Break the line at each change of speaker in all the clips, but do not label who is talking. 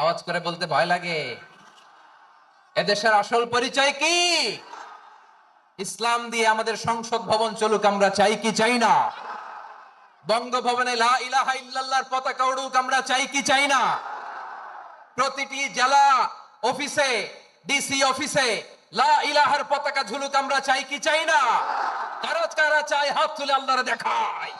আওয়াজ করে বলতে ভয় লাগে। এদেশের আসল পরিচয় কি? ইসলাম দিয়ে আমাদের সংসদ ভবন চলুক, আমরা চাই কি চাই না? বঙ্গভবনে লা ইলাহা ইল্লাল্লাহর পতাকা উড়ুক, আমরা চাই কি চাই না? প্রতিটি জেলা অফিসে, ডিসি অফিসে লা ইলাহার পতাকা ঝুলুক, আমরা চাই কি চাই না? কারা কারা চাই হাত তুলে আল্লাহরে দেখায়।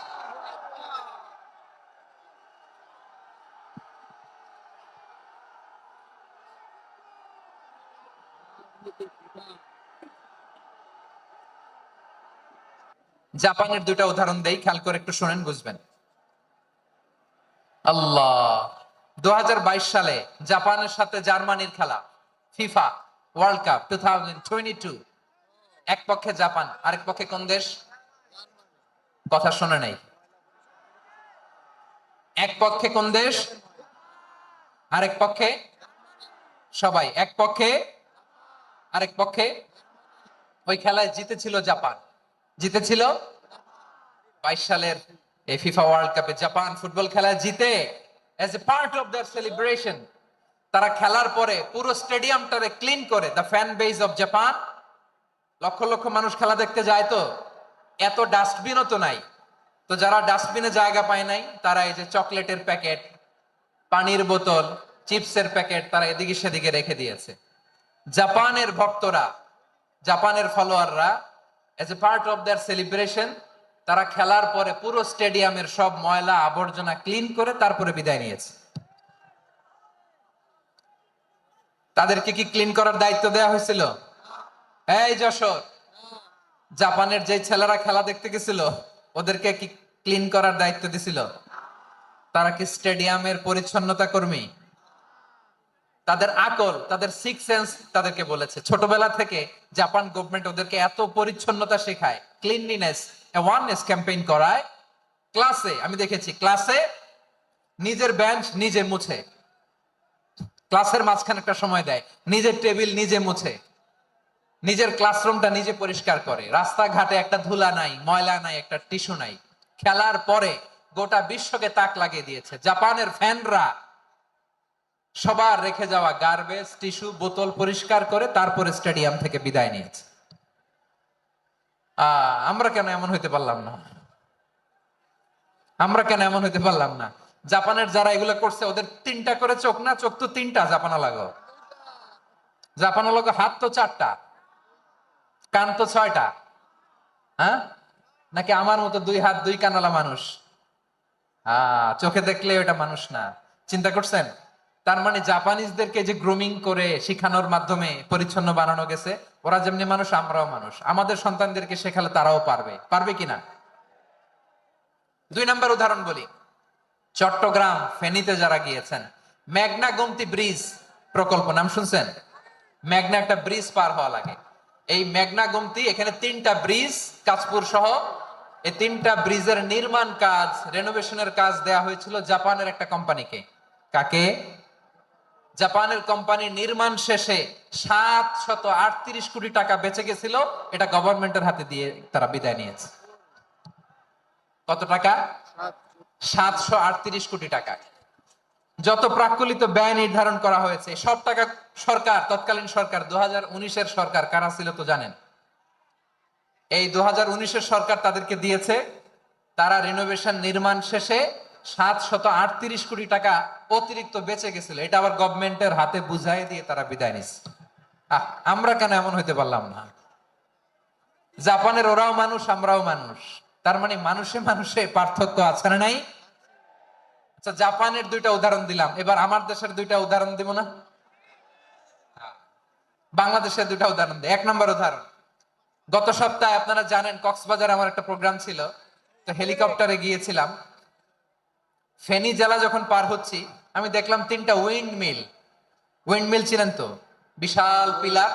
জাপানের দুইটা উদাহরণ দেই, খেয়াল করে একটু শুনেন, বুঝবেন। আল্লাহ, 2022 সালে জাপানের সাথে জার্মানির খেলা, ফিফা ওয়ার্ল্ড কাপ 2022। এক পক্ষে জাপান, আরেক পক্ষে কোন দেশ? কথা শোনে নাই। এক পক্ষে কোন দেশ, আরেক পক্ষে? সবাই এক পক্ষে, আরেক পক্ষে। ওই খেলায় জিতেছিল জাপান, জিতেছিল 22 সালের এই ফিফা ওয়ার্ল্ড কাপে জাপান ফুটবল খেলায় জিতে age a part of their celebration তারা খেলার পরে পুরো স্টেডিয়ামটারে ক্লিন করে, the fan base of Japan. Lakh lakh মানুষ খেলা দেখতে যায়, তো এত ডাস্টবিনও তো নাই। তো যারা ডাস্টবিনে জায়গা পায় নাই, তারা এই যে চকলেটের প্যাকেট, পানির বোতল, চিপসের প্যাকেট তারা এদিকে সেদিকে রেখে দিয়েছে। জাপানের ভক্তরা, জাপানের ফলোয়াররা as a part of their celebration তারা খেলার পরে পুরো স্টেডিয়ামের সব ময়লা আবর্জনা ক্লিন করে তারপরে বিদায় নিয়েছে। তাদেরকে কি ক্লিন করার দায়িত্ব দেওয়া হয়েছিল? এই যশোর, জাপানের যে ছেলেরা খেলা দেখতে গেছিল ওদেরকে কি ক্লিন করার দায়িত্ব দিছিল? তারা কি স্টেডিয়ামের পরিচ্ছন্নতা কর্মী? তাদের আকল, তাদের সিক্স সেন্স তাদেরকে বলেছে। ছোটবেলা থেকে জাপান গভর্নমেন্ট ওদেরকে এত পরিচ্ছন্নতা শেখায়, ক্লিনলিনেস অ্যাওয়ারনেস ক্যাম্পেইন করায়। ক্লাসে আমি দেখেছি, ক্লাসে নিজের বেঞ্চ নিজে মুছে, ক্লাসের মাঝখানে একটা সময় দেয়, নিজের টেবিল নিজে মুছে, নিজের ক্লাসরুমটা নিজে পরিষ্কার করে। রাস্তাঘাটে একটা ধুলা নাই, ময়লা নাই, একটা টিস্যু নাই। খেলার পরে গোটা বিশ্বকে তাক লাগিয়ে দিয়েছে। জাপানের ফ্যানরা সবার রেখে যাওয়া গার্বেজ, টিস্যু, বোতল পরিষ্কার করে তারপরে স্টেডিয়াম থেকে বিদায় নিয়েছে। আমরা কেন এমন হইতে পারলাম না? আমরা কেন এমন হইতে পারলাম না? জাপানের যারা এগুলো করছে ওদের তিনটা করে চোখ না? চোখ তো তিনটা জাপানা লাগো, জাপানা লাগো। হাত তো চারটা, কান তো ছয়টা। হ্যাঁ, নাকি আমার মতো দুই হাত দুই কানালা মানুষ? চোখে দেখলে ওটা মানুষ না। চিন্তা করছেন? তার মানে জাপানিজদেরকে যে গ্রুমিং করে শিখানোর মাধ্যমে পরিচ্ছন্ন বানানো গেছে। ওরা যেমনি মানুষ, আমরাও মানুষ। আমাদের সন্তানদেরকে শেখালে তারাও পারবে, পারবে কিনা? দুই নাম্বার উদাহরণ বলি। চট্টগ্রাম ফেনীতে যারা গিয়েছেন, মেঘনা গোমতী ব্রিজ প্রকল্প নাম শুনছেন? মেঘনা একটা ব্রিজ পার হওয়া লাগে। এই মেঘনা গোমতী, এখানে তিনটা ব্রিজ কাঁচপুর সহ, এই তিনটা ব্রিজের নির্মাণ কাজ, রেনোভেশনের কাজ দেয়া হয়েছিল জাপানের একটা কোম্পানিকে। কাকে? জাপানের কোম্পানির নির্মাণ শেষে 738 কোটি টাকা বেঁচে গেছিল, এটা গভর্নমেন্টের হাতে দিয়ে তারা বিদায় নিয়েছে। কত টাকা? 738 কোটি টাকা। যত প্রাক্কলিত ব্যয় নির্ধারণ করা হয়েছে সব টাকা সরকার, তৎকালীন সরকার 2019-এর সরকার কারা ছিল তো জানেন? এই 2019-এর সরকার তাদেরকে দিয়েছে। তারা রিনোভেশন নির্মাণ শেষে 738 কোটি টাকা অতিরিক্ত বেঁচে গেছিল, এটা আবার গভর্নমেন্টের হাতে বুঝাই দিয়ে তারা বিদায় নিচ্ছে। আমরা কেন এমন হইতে পারলাম না? জাপানের ওরাও মানুষ, আমরাও মানুষ। তার মানে মানুষে মানুষে পার্থক্য আছে না নাই? আচ্ছা, জাপানের দুইটা উদাহরণ দিলাম, এবার আমার দেশের দুইটা উদাহরণ দিব না? বাংলাদেশের দুইটা উদাহরণ দিই। এক নম্বর উদাহরণ, গত সপ্তাহে আপনারা জানেন কক্সবাজার আমার একটা প্রোগ্রাম ছিল, তো হেলিকপ্টারে গিয়েছিলাম। ফেনী জেলা যখন পার হচ্ছি, আমি দেখলাম তিনটা উইন্ড মিল। উইন্ড মিল ছিলেন তো? বিশাল পিলার,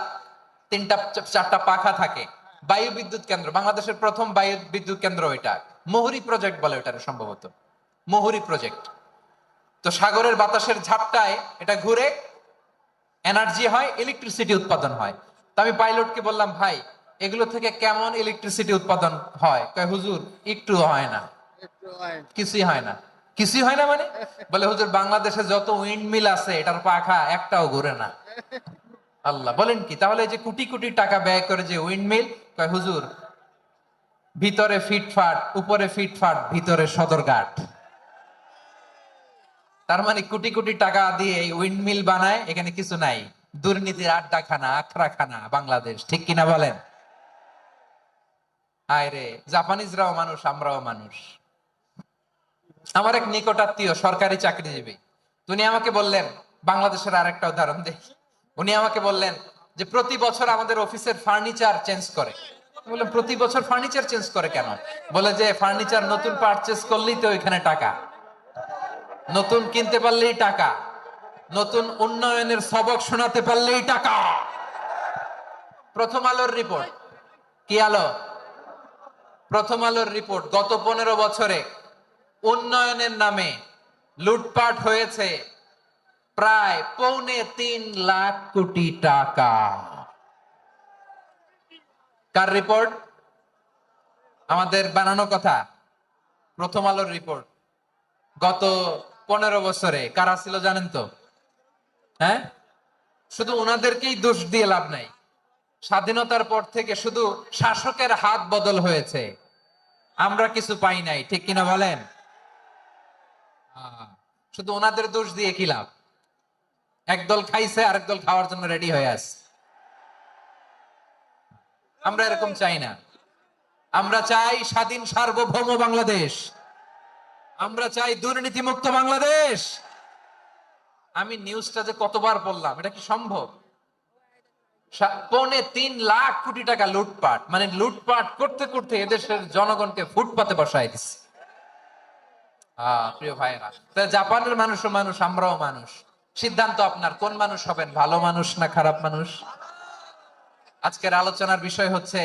তিনটা চারটা পাখা থাকে। বায়ু বিদ্যুৎ কেন্দ্র, বাংলাদেশের প্রথম বায়ু বিদ্যুৎ কেন্দ্র এটা। মুহুরী প্রজেক্ট বলে ওটা সম্ভবত, মুহুরী প্রজেক্ট। তো সাগরের বাতাসের ঝাপটায় এটা ঘুরে এনার্জি হয়, ইলেকট্রিসিটি উৎপাদন হয়। তো আমি পাইলটকে বললাম, ভাই এগুলো থেকে কেমন ইলেকট্রিসিটি উৎপাদন হয়? কয় হুজুর একটু হয় না, কিছুই হয় না। কিছুই হয় না মানে? বলে হুজুর বাংলাদেশে যত উইন্ড মিল আছে এটার পাখা একটাও ঘুরে না। আল্লাহ, বলেন কি? তাহলে এই যে কোটি কোটি টাকা ব্যয় করে যে উইন্ড মিল, কয় হুজুর ভিতরে ফিটফাট, উপরে ফিটফাট, ভিতরে সদরঘাট। তার মানে কোটি কোটি টাকা দিয়ে এই উইন্ড মিল বানায়, এখানে কিছু নাই। দুর্নীতির আড্ডাখানা, আখড়াখানা বাংলাদেশ, ঠিক কিনা বলেন? আয় রে, জাপানিজরাও মানুষ, আমরাও মানুষ। আমার এক নিকটাত্মীয় সরকারি চাকরিজীবী, উনি আমাকে বললেন, বাংলাদেশের আরেকটা উদাহরণ দেখি। উনি আমাকে বললেন যে প্রতি বছর আমাদের অফিসের ফার্নিচার চেঞ্জ করে। আমি বললাম প্রতি বছর ফার্নিচার চেঞ্জ করে কেন? বলে যে ফার্নিচার নতুন পারচেজ করলেই তো ওইখানে টাকা, নতুন কিনতে পারলেই টাকা, নতুন উন্নয়নের সবক শোনাতে পারলেই টাকা। প্রথম আলোর রিপোর্ট, কি আলো? প্রথম আলোর রিপোর্ট, গত 15 বছরে উন্নয়নের নামে লুটপাট হয়েছে প্রায় 2.25 লাখ টাকা। কার রিপোর্ট? আমাদের বানানো কথা। প্রথম আলোর রিপোর্ট। গত 15 বছরে কারা ছিল জানেন তো? হ্যাঁ, শুধু ওনাদেরকেই দোষ দিয়ে লাভ নাই। স্বাধীনতার পর থেকে শুধু শাসকের হাত বদল হয়েছে, আমরা কিছু পাই নাই, ঠিক কিনা বলেন? শুধু ওনাদের দোষ দিয়ে কি লাভ? একদল খাইছে, আরেক দল খাওয়ার জন্য রেডি হয়ে আছে। আমরা এরকম চাই না। আমরা চাই স্বাধীন সার্বভৌম বাংলাদেশ। আমরা চাই দুর্নীতিমুক্ত বাংলাদেশ। আমি নিউজটা যে কতবার পড়লাম, এটা কি সম্ভব? 3.25 লাখ টাকা লুটপাট, মানে লুটপাট করতে করতে এদেশের জনগণকে ফুটপাতে বসায় দিচ্ছে। প্রিয় ভাইরা, জাপানের মানুষও মানুষ, আমরাও মানুষ। সিদ্ধান্ত আপনার, কোন মানুষ হবেন, ভালো মানুষ না খারাপ মানুষ? আজকের আলোচনার বিষয় হচ্ছে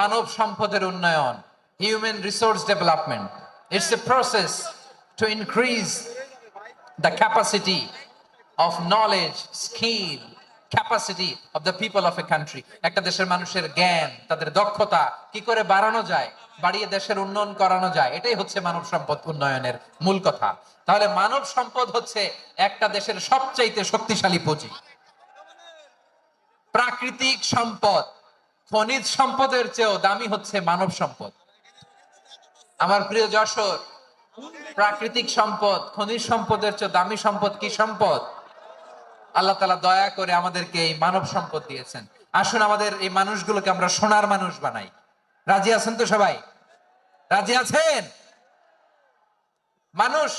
মানব সম্পদের উন্নয়ন, human resource development. It's a process to increase the capacity of knowledge, skill, capacity of the people of a country. একটা দেশের মানুষের জ্ঞান, তাদের দক্ষতা কি করে বাড়ানো যায়, বাড়িয়ে দেশের উন্নয়ন করানো যায়, এটাই হচ্ছে মানব সম্পদ উন্নয়নের মূল কথা। তাহলে মানব সম্পদ হচ্ছে একটা দেশের সবচাইতে শক্তিশালী পুঁজি। প্রাকৃতিক সম্পদ, খনিজ সম্পদের চেয়েও দামি হচ্ছে মানব সম্পদ। আমার প্রিয় যশোর, প্রাকৃতিক সম্পদ, খনিজ সম্পদের চেয়ে দামি সম্পদ কি সম্পদ? আল্লাহ তাআলা দয়া করে আমাদেরকে এই মানব সম্পদ দিয়েছেন। আসুন আমাদের এই মানুষগুলোকে আমরা সোনার মানুষ বানাই। রাজি আছেন তো সবাই? রাজি আছেন? মানুষ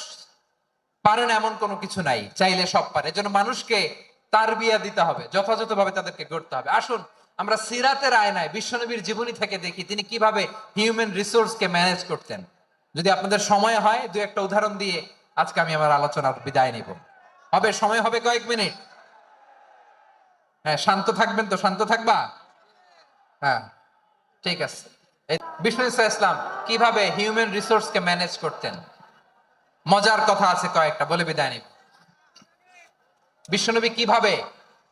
পারে না এমন কোনো কিছু নাই, চাইলে সব পারে। এজন্য মানুষকে তারবিয়া দিতে হবে, যথাযথভাবে তাদেরকে গড়তে হবে। আসুন আমরা সিরাতের আয়নায় বিশ্বনবীর জীবনী থেকে দেখি তিনি কিভাবে হিউম্যান রিসোর্সকে ম্যানেজ করতেন। যদি আপনাদের সময় হয়, দু একটা উদাহরণ দিয়ে আজকে আমি আমার আলোচনার বিদায় নিব। হবে? সময় হবে কয়েক মিনিট? হ্যাঁ, শান্ত থাকবেন তো? শান্ত থাকবা? হ্যাঁ, ঠিক আছে। বিষ্ণু ইসলাম কিভাবে হিউম্যান রিসোর্সকে ম্যানেজ করতেন, মজার কথা আছে কয়েকটা, বলে বিদায় নিব। বিশ্বনবী কিভাবে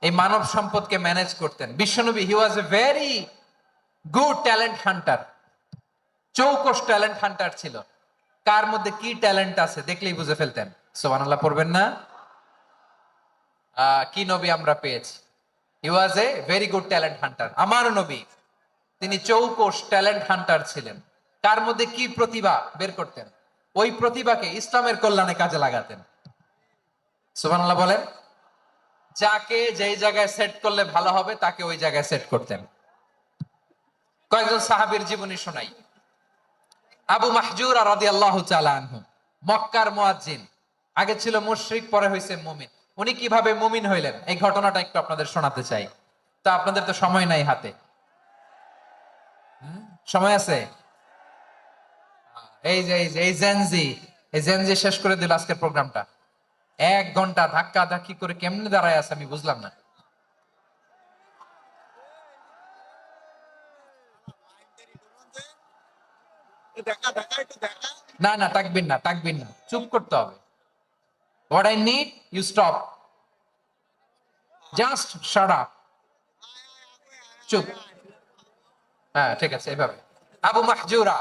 এই মানব সম্পদকে ম্যানেজ করতেন? বিশ্বনবী, he was a very good talent hunter, চৌকস ট্যালেন্ট হান্টার ছিল। কার মধ্যে কি ট্যালেন্ট আছে দেখলেই বুঝে ফেলতেন। সুবহানাল্লাহ পড়বেন না? কি নবী আমরা পেয়েছি! He was a very good talent hunter. আমার নবী, তিনি চৌকস ট্যালেন্ট হান্টার ছিলেন। কার মধ্যে কি প্রতিভা বের করতেন, ওই প্রতিভাকে ইসলামের কল্যাণে কাজে লাগাতেন। সুবহানাল্লাহ বলেন। যাকে যেই জায়গায় সেট করলে ভালো হবে তাকে ওই জায়গায় সেট করতেন। কয়েকজন সাহাবীর জীবনী শোনাই। আবু মাহজুরা রাদিয়াল্লাহু তাআলা আনহু, মক্কার মুয়াজ্জিন, আগে ছিল মুশরিক, পরে হইছে মুমিন। উনি কিভাবে মুমিন হইলেন এই ঘটনাটা একটু আপনাদের শোনাতে চাই। তা আপনাদের তো সময় নাই হাতে। সময় আছে? এই জেনজি শেষ করে দিল আজকের প্রোগ্রামটা। 1 ঘন্টা ধাক্কা ধাক্কি করে কেমনে দাঁড়ায় আছে আমি বুঝলাম না। না না, তাকবির না, তাকবির না, চুপ করতে হবে। What I need, you stop, just shut up, চুপ। হ্যাঁ, ঠিক আছে, এভাবে। আবু মাহজুরা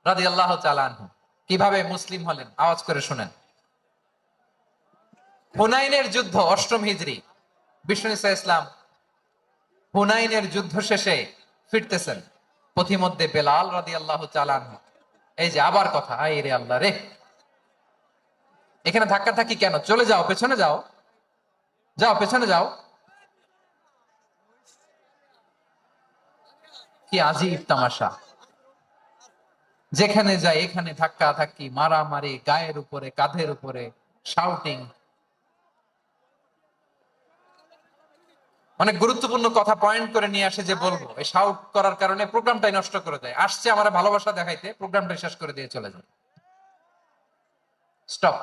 রাদিয়াল্লাহু তাআলা আনহু, কিভাবে মুসলিম হলেন আওয়াজ করে শুনেন। হুনাইনের যুদ্ধ 8ম হিজরি, বিষ্ণু ঈসা ইসলাম হুনাইনের যুদ্ধ শেষে ফিরতেছেন, পথিমধ্যে বেলাল রাদিয়াল্লাহু তাআলা আনহু, এই যে আবার কথা, আই রে আল্লাহ রে, এখানে ধাক্কা থাকি কেন, চলে যাও, পেছনে যাও, যাও পেছনে যাও। কি আজীব তামাশা, যেখানে যায় এখানে ধাক্কা ধাক্কি, মারামারি, গায়ের উপরে কাঁধের উপরে শাউটিং। অনেক গুরুত্বপূর্ণ কথা পয়েন্ট করে নিয়ে আসে যে বলবো, এই শাউট করার কারণে প্রোগ্রামটাই নষ্ট করে দেয়। আসছে আমার ভালোবাসা দেখাইতে, প্রোগ্রামটাই শেষ করে দিয়ে চলে যায়। স্টপ,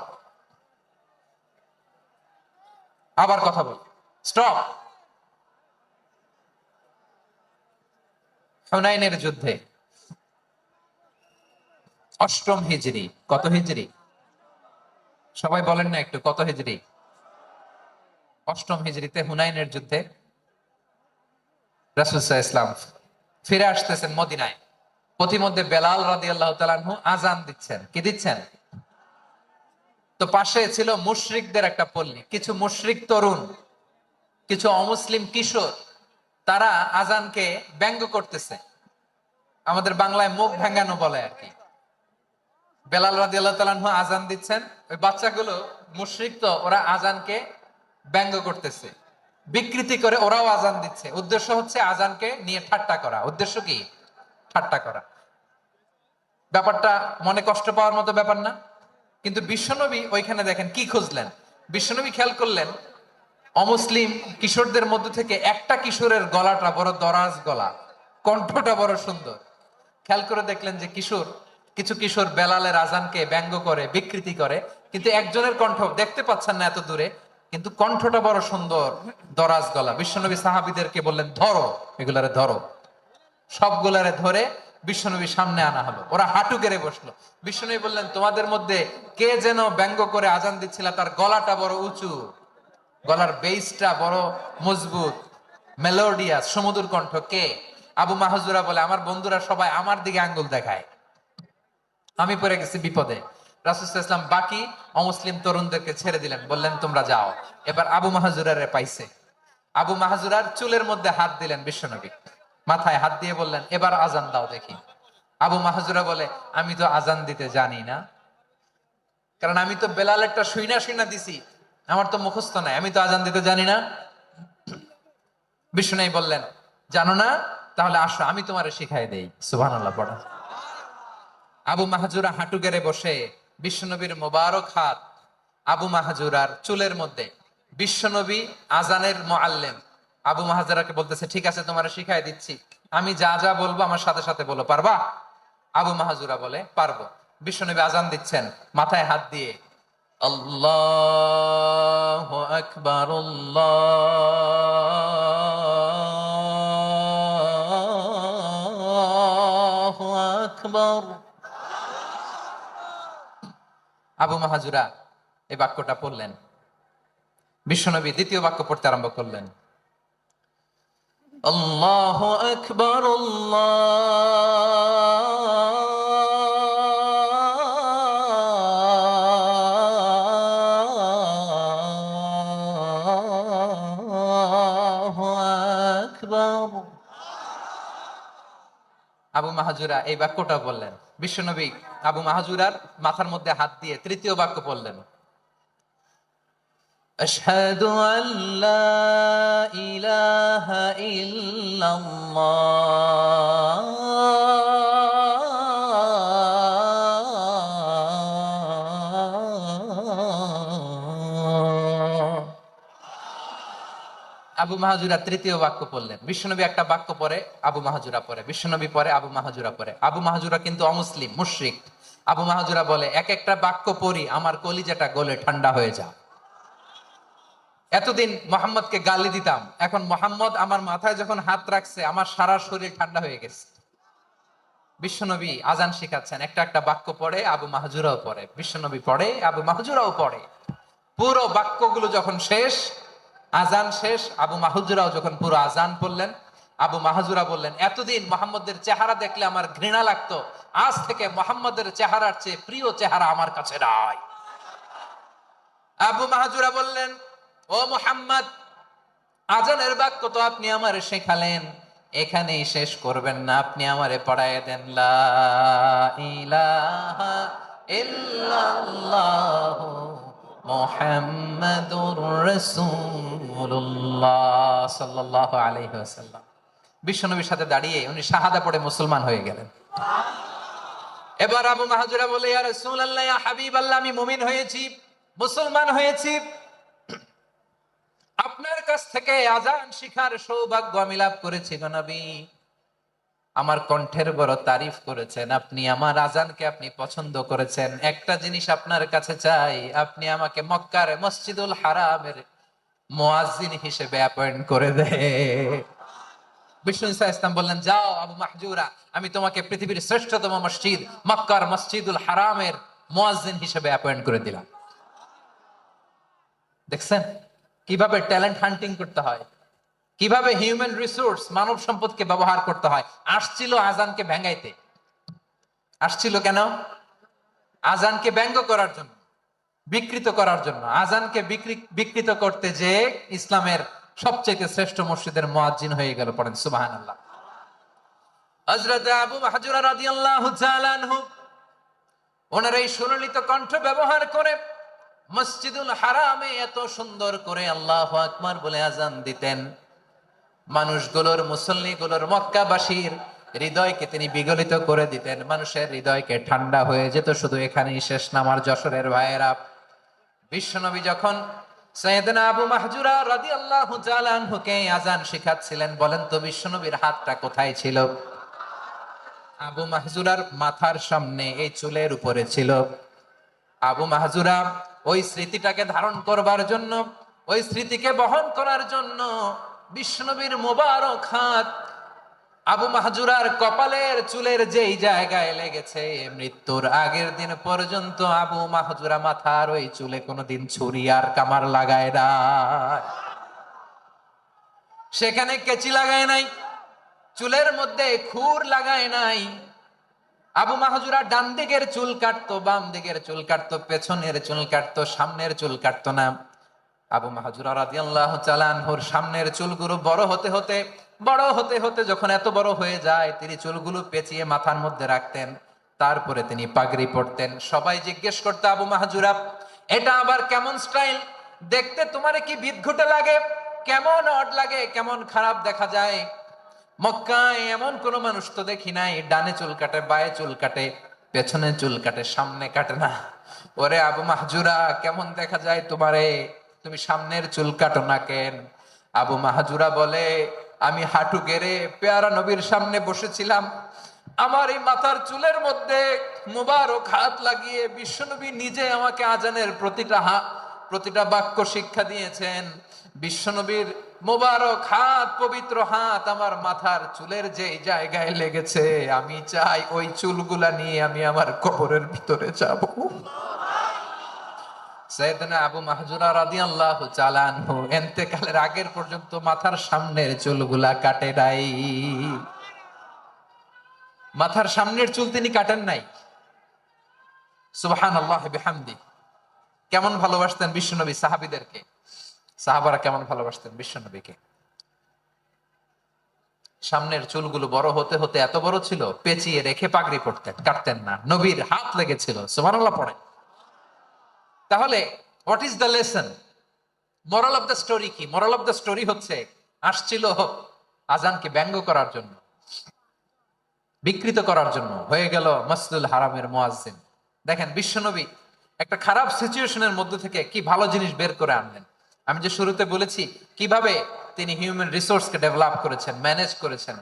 আবার কথা বল, স্টপ। হুনাইনের যুদ্ধে 8ম হিজরি, কত হিজরি সবাই বলেন না একটু, কত হিজরি? 8ম হিজরিতে হুনাইনের যুদ্ধে রাসূল সাল্লাল্লাহু আলাইহি ওয়াসাল্লাম ফিরে আসতেছেন মদিনায়। পথিমধ্যে বেলাল রাদিয়াল্লাহু তাআলা আনহু আযান দিচ্ছেন। কি দিচ্ছেন? তো পাশে ছিল মুশরিকদের একটা পল্লী, কিছু মুশরিক তরুণ, কিছু অমুসলিম কিশোর, তারা আযানকে ব্যঙ্গ করতেছে, আমাদের বাংলায় মুখ ভেঙ্গানো বলে আর কি। বেলাল রাদিয়াল্লাহু তাআলা আনহু আযান দিচ্ছেন, ওই বাচ্চাগুলো মুশরিক, তো ওরা আযানকে ব্যঙ্গ করতেছে, বিকৃতি করে ওরাও আযান দিচ্ছে। উদ্দেশ্য হচ্ছে আযানকে নিয়ে ঠাট্টা করা। উদ্দেশ্য কি? ঠাট্টা করা। ব্যাপারটা মনে কষ্ট পাওয়ার মতো ব্যাপার না? কিন্তু বিশ্বনবী ওইখানে দেখেন কি খুঁজলেন। বিশ্বনবী খেয়াল করলেন অমুসলিম কিশোরদের মধ্যে থেকে একটা কিশোরের গলাটা বড় দরাজ গলা, কণ্ঠটা বড় সুন্দর। খেয়াল করে দেখলেন যে কিছু কিশোর বেলালের আজানকে ব্যঙ্গ করে, বিকৃতি করে, কিন্তু একজনের কণ্ঠ দেখতে পাচ্ছেন না এত দূরে, কিন্তু কণ্ঠটা বড় সুন্দর, দরাজ গলা। বিশ্বনবী সাহাবীদেরকে বললেন, ধরো এগুলারে, ধরো। সবগুলারে ধরে বিশ্বনবীর সামনে আনা হলো, ওরা হাঁটু গেড়ে বসলো। বিশ্বনবী বললেন, তোমাদের মধ্যে কে যেন ব্যঙ্গ করে আজান দিচ্ছিল, তার গলাটা বড় উঁচু, গলার বেসটা বড় মজবুত, মেলোডিয়াস, সমুদ্র কণ্ঠ, কে? আবু মাহজুরা বলে, আমার বন্ধুরা সবাই আমার দিকে আঙ্গুল দেখায়, আমি পড়ে গেছি বিপদে। রাসূল সাল্লাল্লাহু আলাইহি ওয়াসাল্লাম বাকি অমুসলিম তরুণদেরকে ছেড়ে দিলেন, বললেন তোমরা যাও। এবার আবু মাহজুরারে পাইছে। আবু মাহজুরার চুলের মধ্যে হাত দিলেন বিশ্বনবী, মাথায় হাত দিয়ে বললেন, এবার আজান দাও দেখি। আবু মাহজুরা বলে, আমি তো আজান দিতে জানি না, কারণ আমি তো বেলাল একটা শুইনা শুইনা দিছি, আমার তো মুখস্থ নাই, আমি তো আজান দিতে জানি না। বিশ্বনবী বললেন, জানো না? তাহলে আসো আমি তোমারে শিখাই দেই। সুবহানাল্লাহ পড়া। আবু মাহজুরা হাঁটু গেড়ে বসে, বিশ্বনবীর মোবারক হাত আবু মাহজুরার চুলের মধ্যে। বিশ্বনবী আজানের মুআল্লিম আবু মাহজুরাকে বলতেছে, ঠিক আছে তোমারে শিখাই দিচ্ছি, আমি যা যা বলবো আমার সাথে সাথে বলো, পারবা? আবু মাহজুরা বলে, পারবো। বিশ্বনবী আজান দিচ্ছেন, মাথায় হাত দিয়ে, আল্লাহু আকবার, আল্লাহু আকবার। আবু মাহাজুরা এই বাক্যটা পড়লেন। বিশ্বনবী দ্বিতীয় বাক্য পড়তে আরম্ভ করলেন, আল্লাহু আকবার, আল্লাহু আকবার। আবু মাহাজুরা এই বাক্যটা বললেন। বিশ্বনবী আবু মাহাজুরার মাথার মধ্যে হাত দিয়ে তৃতীয় বাক্য বললেন, আশহাদু আল্লা ইলাহা ইল্লাল্লাহ। আবু মাহাজুরা তৃতীয় বাক্য পড়লেন। বিশ্বনবী একটা বাক্য পরে আবু মাহাজুরা পরে, বিশ্বনবী পরে আবু মাহাজুরা পরে। আবু মাহাজুরা কিন্তু অমুসলিম, মুশরিক। আবু মাহাজুরা বলে, এক একটা বাক্য পড়ি আমার কলিজাটা গলে ঠান্ডা হয়ে যায়। এতদিন মোহাম্মদকে গালি দিতাম, এখন মোহাম্মদ আমার মাথায় যখন হাত রাখছে আমার সারা শরীর ঠান্ডা হয়ে গেছে। বিশ্বনবী আজান শিখাচ্ছেন, একটা একটা বাক্য পড়ে আবু মাহজুরাও পড়ে, বিশ্বনবী পড়ে আবু মাহজুরাও পড়ে। পুরো বাক্যগুলো যখন শেষ, আজান শেষ, আবু মাহজুরাও যখন পুরো আজান পড়লেন, আবু মাহজুরা বললেন, এতদিন মোহাম্মদের চেহারা দেখলে আমার ঘৃণা লাগতো, আজ থেকে মোহাম্মদের চেহারার চেয়ে প্রিয় চেহারা আমার কাছে নাই। আবু মাহজুরা বললেন, ও মুহাম্মদ, আজানের বাক্য তো আপনি আমারে শেখালেন, এখানেই শেষ করবেন না, আপনি আমারে পড়ায় দেন, লা ইলাহা ইল্লাল্লাহু মুহাম্মাদুর রাসূলুল্লাহ সাল্লাল্লাহু আলাইহি ওয়াসাল্লাম। বিশ্বনবীর সাথে দাঁড়িয়ে উনি শাহাদা পড়ে মুসলমান হয়ে গেলেন। এবার আবু মাহজুরা বলে, ইয়া রাসূলুল্লাহ, ইয়া হাবিবাল্লাহ, আমি মুমিন হয়েছি, মুসলমান হয়েছি, আপনার কাছ থেকে আজান শিখার সৌভাগ্য আমি লাভ করেছি গো নবী। আমার কণ্ঠের বড় তারিফ করেছেন, আপনি আমার আজানকে আপনি পছন্দ করেছেন। একটা জিনিস আপনার কাছে চাই, আপনি আমাকে মক্কার মসজিদুল হারামের মুয়াজ্জিন হিসেবে অ্যাপয়েন্ট করে দে। বিষ্ণু ঈসা ইসলাম বললেন, যাও আবু মাহজুরা, আমি তোমাকে পৃথিবীর শ্রেষ্ঠতম মসজিদ মক্কার মসজিদুল হারামের মুয়াজ্জিন হিসেবে অ্যাপয়েন্ট করে দিলাম। দেখছেন কিভাবে ট্যালেন্ট হান্টিং করতে হয়, কিভাবে হিউম্যান রিসোর্স মানব সম্পদকে ব্যবহার করতে হয়। আসছিল আজানকে ভেঙ্গাইতে, আসছিল কেন? আজানকে ব্যঙ্গ করার জন্য, বিকৃত করার জন্য। আজানকে বিকৃত করতে যে ইসলামের সবচেয়ে শ্রেষ্ঠ মসজিদের মুয়াজ্জিন হয়ে গেল। পড়েন সুবহানাল্লাহ। হযরত আবু মাহজুরা রাদিয়াল্লাহু তাআলা আনহু ওনার এই সুললিত কণ্ঠ ব্যবহার করে মসজিদুল হারামে এত সুন্দর করে আল্লাহু আকবার বলে আজান দিতেন, মানুষগুলোর, মুসল্লিগুলোর, মক্কাবাসীর হৃদয়কে তিনি বিগলিত করে দিতেন। মানুষের হৃদয়কে ঠান্ডা হয়ে যেত। শুধু এখানেই শেষ না আমার যশোরের ভাইয়েরা, বিশ্বনবী যখন সাইয়েদনা আবু মাহজুরা রাদিয়াল্লাহু তাআলা আনহুকে আজান শিখাচ্ছিলেন, বলেন তো বিশ্বনবীর হাতটা কোথায় ছিল? আবু মাহজুরার মাথার সামনে, এই চুলের উপরে ছিল। আবু মাহজুরা ওই স্মৃতিটাকে ধারণ করবার জন্য, ওই স্মৃতিকে বহন করার জন্য বিশ্বনবীর মোবারক হাত আবু মাহজুরার কপালের চুলের যেই জায়গায় লেগেছে, মৃত্যুর আগের দিন পর্যন্ত আবু মাহজুরা মাথার ওই চুলে কোনোদিন ছুরি আর কামার লাগায় না, সেখানে কেচি লাগায় নাই, চুলের মধ্যে খুর লাগায় নাই। আবু মাহজুরা ডান দিকের চুল কাটতো, বাম দিকের চুল কাটতো, পেছনের চুল কাটতো, সামনের চুল কাটতো না। আবু মাহজুরা রাদিয়াল্লাহু তাআলা আনহুর সামনের চুলগুলো বড় হতে হতে যখন এত বড় হয়ে যায়, তিনি চুলগুলো পেঁচিয়ে মাথার মধ্যে রাখতেন, তারপরে তিনি পাগড়ি পরতেন। সবাই জিজ্ঞেস করতো, আবু মাহজুরা, এটা আবার কেমন স্টাইল? দেখতে তোমারে কি বিদঘুটে লাগে? কেমন অড লাগে, কেমন খারাপ দেখা যায়। মক্কায় এমন কোন মানুষ তো দেখি নাই, ডানে চুল কাটে, বায়ে চুল কাটে, পেছনে চুল কাটে, সামনে কাটে না। ওরে আবু মাহজুরা, কেমন দেখা যায় তোমারে? তুমি সামনের চুল কাটো না কেন? আবু মাহজুরা বলে, আমি হাঁটু গেড়ে পেয়ারা নবীর সামনে বসেছিলাম, আমার এই মাথার চুলের মধ্যে মুবারক হাত লাগিয়ে বিশ্বনবী নিজে আমাকে আজানের প্রতিটা বাক্য শিক্ষা দিয়েছেন। বিশ্বনবীর মোবারক হাত, পবিত্র হাত আমার মাথার চুলের যে জায়গায় লেগেছে, আমি চাই ওই চুলগুলা নিয়ে আমি আমার কবরের ভিতরে যাব। সাইয়েদনা আবু মাহজুরা রাদিয়াল্লাহু তাআলা আনহু ইন্তেকালের আগের পর্যন্ত মাথার সামনের চুলগুলা কাটে নাই। মাথার সামনের চুল তিনি কাটেন নাই। সুবহানাল্লাহি বিহামদি। কেমন ভালোবাসতেন বিশ্বনবী সাহাবীদেরকে, সাহাবারা কেমন ভালোবাসতেন বিশ্বনবীকে। সামনের চুলগুলো বড় হতে হতে এত বড় ছিল, পেঁচিয়ে রেখে পাগড়ি পরতেন, কাটতেন না। নবীর হাত লেগেছিল। সুবহানাল্লাহ পড়ে। তাহলে what is the lesson? Moral of the story কি? মোরাল অফ দ্য স্টোরি হচ্ছে, আসছিল আজানকে ব্যঙ্গ করার জন্য, বিকৃত করার জন্য, হয়ে গেল মসজিদুল হারামের মুয়াজ্জিন। দেখেন বিশ্বনবী একটা খারাপ সিচুয়েশনের মধ্যে থেকে কি ভালো জিনিস বের করে আনলেন। আমি যে শুরুতে বলেছি কিভাবে তিনি হিউম্যান রিসোর্সকে ডেভেলপ করেছেন, ম্যানেজ করেছেন।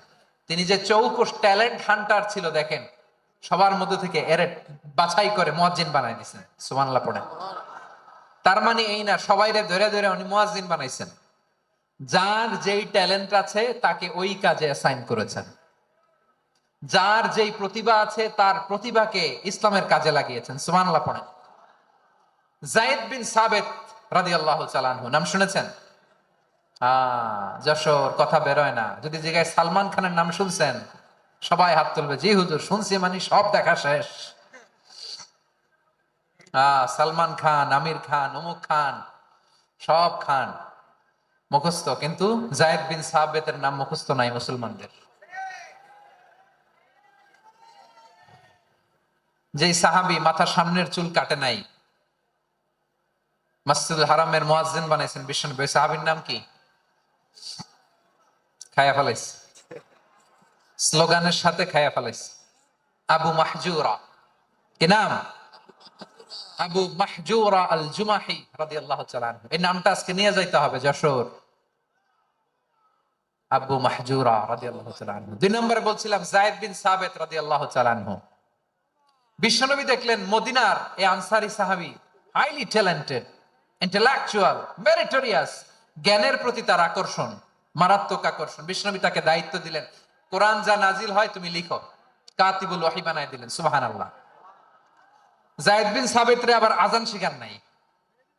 তিনি যে চৌকস ট্যালেন্ট হান্টার ছিল, দেখেন সবার মধ্যে থেকে এর বাছাই করে মুয়াজ্জিন বানাই দিয়েছেন। সুবহানাল্লাহ পড়েন। তার মানে এই না সবাইরে ধরে ধরে উনি মুয়াজ্জিন বানাইছেন। যার যেই ট্যালেন্ট আছে তাকে ওই কাজে অ্যাসাইন করেছেন। যার যেই প্রতিভা আছে তার প্রতিভাকে ইসলামের কাজে লাগিয়েছেন। সুবহানাল্লাহ পড়েন। যায়েদ বিন সাবিত রাদিয়াল্লাহু তাআলা আনহু নাম শুনেছেন? যশোর কথা বেরোয় না। যদি জায়গায় সালমান খানের নাম শুনছেন, সবাই হাত তুলবে, জি হুজুর শুনছি, মানে সব দেখা শেষ। সালমান খান, আমির খান, অমুক খান, সব খান মুখস্থ, কিন্তু জায়েদ বিন সাবেতের নাম মুখস্থ নাই মুসলমানদের। যেই সাহাবী মাথা সামনের চুল কাটে নাই, মসজিদুল হারামের মুয়াজ্জিন বানাইছেন বিশ্বনবী, ওই সাহাবীর নাম কি? খায়া ফেলাইছে, স্লোগানের সাথে খায়া ফেলাইছে। আবু মাহজুরা, কি নাম? আবু মাহজুরা আল জুমাহি রাদিয়াল্লাহু তাআলা আনহু। এই নামটা আজকে নিয়ে যাইতে হবে যশোর। আবু মাহজুরা রাদিয়াল্লাহু তাআলা আনহু। দুই নম্বরে বলছিলাম যায়েদ বিন সাবিত রাদিয়াল্লাহু তাআলা আনহু। বিশ্বনবী দেখলেন মদিনার এই আনসারী সাহাবী হাইলি ট্যালেন্টেড, ইন্টেলেকচুয়াল, মেরিটোরিয়াস, জ্ঞানের প্রতি তার আকর্ষণ, মারাত্মক আকর্ষণ। বিশ্বনবী তাকে দায়িত্ব দিলেন, কোরআন যা নাজিল হয় তুমি লিখো, কাতিবুল ওহী বানায় দিলেন। সুবহানাল্লাহ। যায়েদ বিন সাবিতরে আবার আজান শিখান নাই,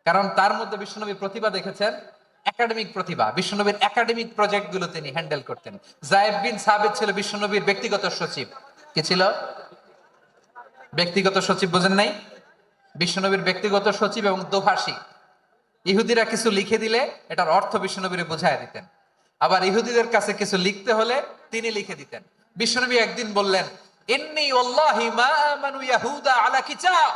কারণ তার মধ্যে বিশ্বনবী প্রতিভা দেখেছেন, একাডেমিক প্রতিভা। বিশ্বনবীর একাডেমিক প্রজেক্ট গুলো তিনি হ্যান্ডেল করতেন। যায়েদ বিন সাবিত ছিল বিশ্বনবীর ব্যক্তিগত সচিব। কি ছিল? ব্যক্তিগত সচিব, বোঝেন নাই? বিশ্বনবীর ব্যক্তিগত সচিব এবং দোভাষী। ইহুদিরা কিছু লিখে দিলে এটার অর্থ বিশ্বনবীরে বুঝায় দিতেন, আবার ইহুদিদের কাছে কিছু লিখতে হলে তিনি লিখে দিতেন। বিশ্বনবী একদিন বললেন, ইন্নী ওয়াল্লাহি মা আমানু ইয়াহুদা আলা কিতাব।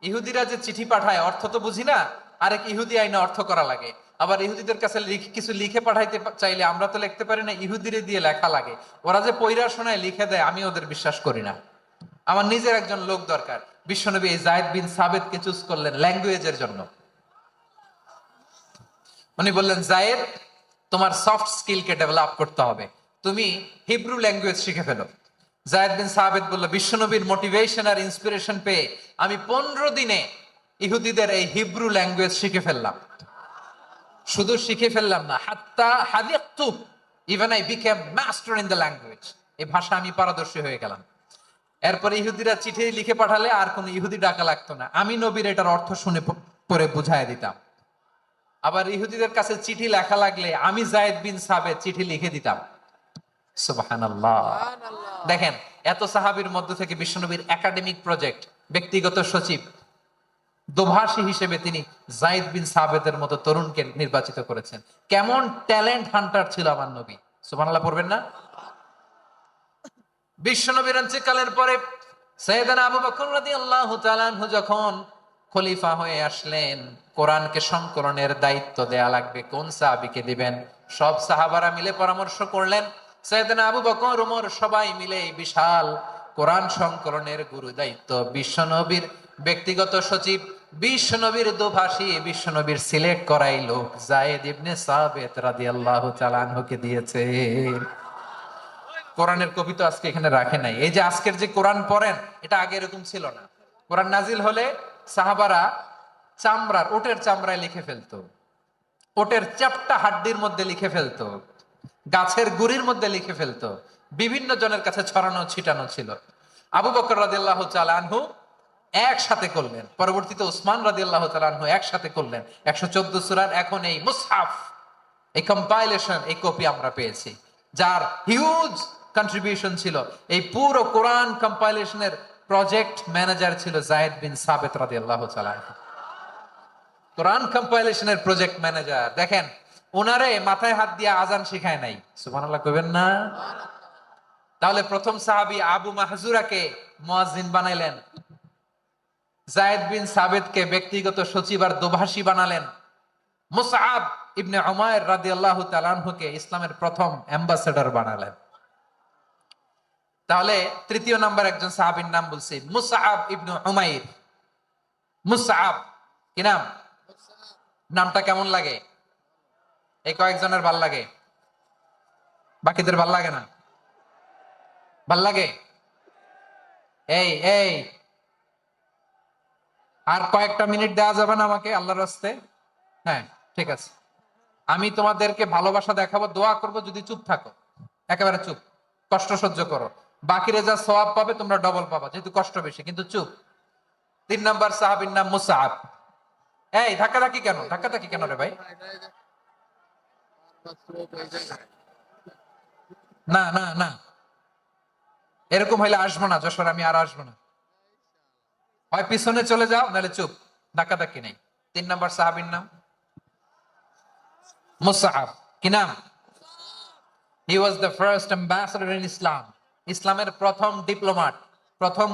ইহুদিরা যে চিঠি পাঠায় অর্থ তো বুঝি না, আরেক ইহুদি আইনে অর্থ করা লাগে। আবার ইহুদিদের কাছে কিছু লিখে পাঠাইতে চাইলে আমরা তো লিখতে পারি না, ইহুদিরে দিয়ে লেখা লাগে। ওরা যে পয়রা শোনায় লিখে দেয়, আমি ওদের বিশ্বাস করি না। আমার নিজের একজন লোক দরকার। বিশ্বনবী এই যায়েদ বিন সাবিতকে চুজ করলেন ল্যাঙ্গুয়েজের জন্য। উনি বললেন, যায়েদ, তোমার সফট স্কিলকে ডেভেলপ করতে হবে, তুমি হিব্রু ল্যাঙ্গুয়েজ শিখে ফেলো। যায়েদ বিন সাবিত বলল, বিশ্বনবীর মোটিভেশন আর ইন্সপিরেশন পেয়ে আমি 15 দিনে ইহুদিদের এই হিব্রু ল্যাঙ্গুয়েজ শিখে ফেললাম। শুধু শিখে ফেললাম না, হাত্তা হাদিকতু, even I became master in the language. এই ভাষা আমি পারদর্শী হয়ে গেলাম। এরপরে ইহুদিরা চিঠি লিখে পাঠালে আর কোন ইহুদি ডাকা লাগতো না, আমি নবীর এটার অর্থ শুনে পরে বুঝাই দিতাম। আবার ইহুদিদের কাছে চিঠি লেখা লাগলে আমি যায়েদ বিন সাবিত চিঠি লিখে দিতাম। সুবহানাল্লাহ। দেখেন, এত সাহাবীর মধ্য থেকে বিশ্বনবীর একাডেমিক প্রজেক্ট, ব্যক্তিগত সচিব, দোভাষী হিসেবে তিনি যায়েদ বিন সাবিতের মতো তরুণকে নির্বাচিত করেছেন। কেমন ট্যালেন্ট হান্টার ছিল আমার নবী! সুবহানাল্লাহ পড়বেন না? বিশ্বনবীর ইন্তেকালের পরে সাইয়েদনা আবু বকর রাদিয়াল্লাহু তাআলা আনহু যখন খলিফা হয়ে আসলেন, কোরআনকে সংকলনের দায়িত্ব দেয়া লাগবে, কোন সাহাবীকে দিবেন? সব সাহাবারা মিলে পরামর্শ করলেন। সাইয়েদনা আবু বকর, ওমর সবাই মিলে এই বিশাল কোরআন সংকলনের গুরু দায়িত্ব বিশ্বনবীর ব্যক্তিগত সচিব, বিশ্বনবীর দোভাষী, বিশ্বনবীর সিলেক্ট করাই লোক যায়েদ ইবনে সাবিত রাদিয়াল্লাহু তাআলা আনহুকে দিয়েছে। কোরআনের কপি তো আজকে এখানে রাখে নাই। এই যে আজকের যে কোরআন পড়েন, এটা আগে এরকম ছিল না। কোরআন নাজিল হলে সাহাবারা চামড়ার, ওটের চামড়ায় লিখে ফেলতো, ওটের চ্যাপ্টা হাড্ডির মধ্যে লিখে ফেলতো, গাছের গুড়ির মধ্যে লিখে ফেলতো, বিভিন্ন জনের কাছে ছড়ানো ছিটানো ছিল। আবু বকর রাদিয়াল্লাহু তাআলা আনহু একসাথে করলেন, পরবর্তীতে উসমান রাদিয়াল্লাহু তাআলা আনহু একসাথে করলেন। 114 সূরার এখন এই মুসহাফ, এই কম্পাইলেশন, এই কপি আমরা পেয়েছি, যার হিউজ কন্ট্রিবিউশন ছিল। এই পুরো কোরআন কম্পাইলেশনের প্রজেক্ট ম্যানেজার ছিল যায়েদ বিন সাবিত রাদিয়াল্লাহু তাআলা। কোরআন কম্পাইলেশনের প্রজেক্ট ম্যানেজার। দেখেন, ওনারে মাথায় হাত দিয়ে আজান শিখায় নাই। সুবহানাল্লাহ কইবেন না? তাহলে প্রথম সাহাবী আবু মাহজুরাকে মুয়াজ্জিন বানাইলেন, যায়েদ বিন সাবিতকে ব্যক্তিগত সচিব আর দোভাষী বানালেন, মুসআব ইবনে উমাইর রাদিয়াল্লাহু তাআলা আনহুকে ইসলামের প্রথম অ্যাম্বাসেডর বানালেন। তাহলে তৃতীয় নাম্বার একজন সাহাবীর নাম বলছি, মুসআব ইবনে উমাইর। মুসআব, কি নাম? নামটা কেমন লাগে? এই কয়েকজনের ভাল লাগে, বাকিদের ভাল লাগে না? ভাল লাগে? এই এই আর কয়েকটা মিনিট দেওয়া যাবে না আমাকে আল্লাহর রাস্তে? হ্যাঁ, ঠিক আছে। আমি তোমাদেরকে ভালোবাসা দেখাবো, দোয়া করব, যদি চুপ থাকো, একেবারে চুপ, কষ্ট সহ্য করো, বাকিরে যা সওয়াব পাবে তোমরা ডবল পাবা, যেহেতু কষ্ট বেশি, কিন্তু চুপ। 3 নাম্বার সাহাবীর নাম মুসআব। এই ধাক্কাধাক্কি কেন? ধাক্কাধাক্কি কেন রে ভাই? না না না, এরকম হইলে আসবো না যশোর, আমি আর আসবো না। হয় পিছনে চলে যাও, নাহলে চুপ, ধাক্কাধাক্কি নেই। 3 নম্বর সাহাবীর নাম মুসআব। কি নাম? He was the first ambassador in Islam. ইসলামের প্রথম ডিপ্লোমাট, প্রথম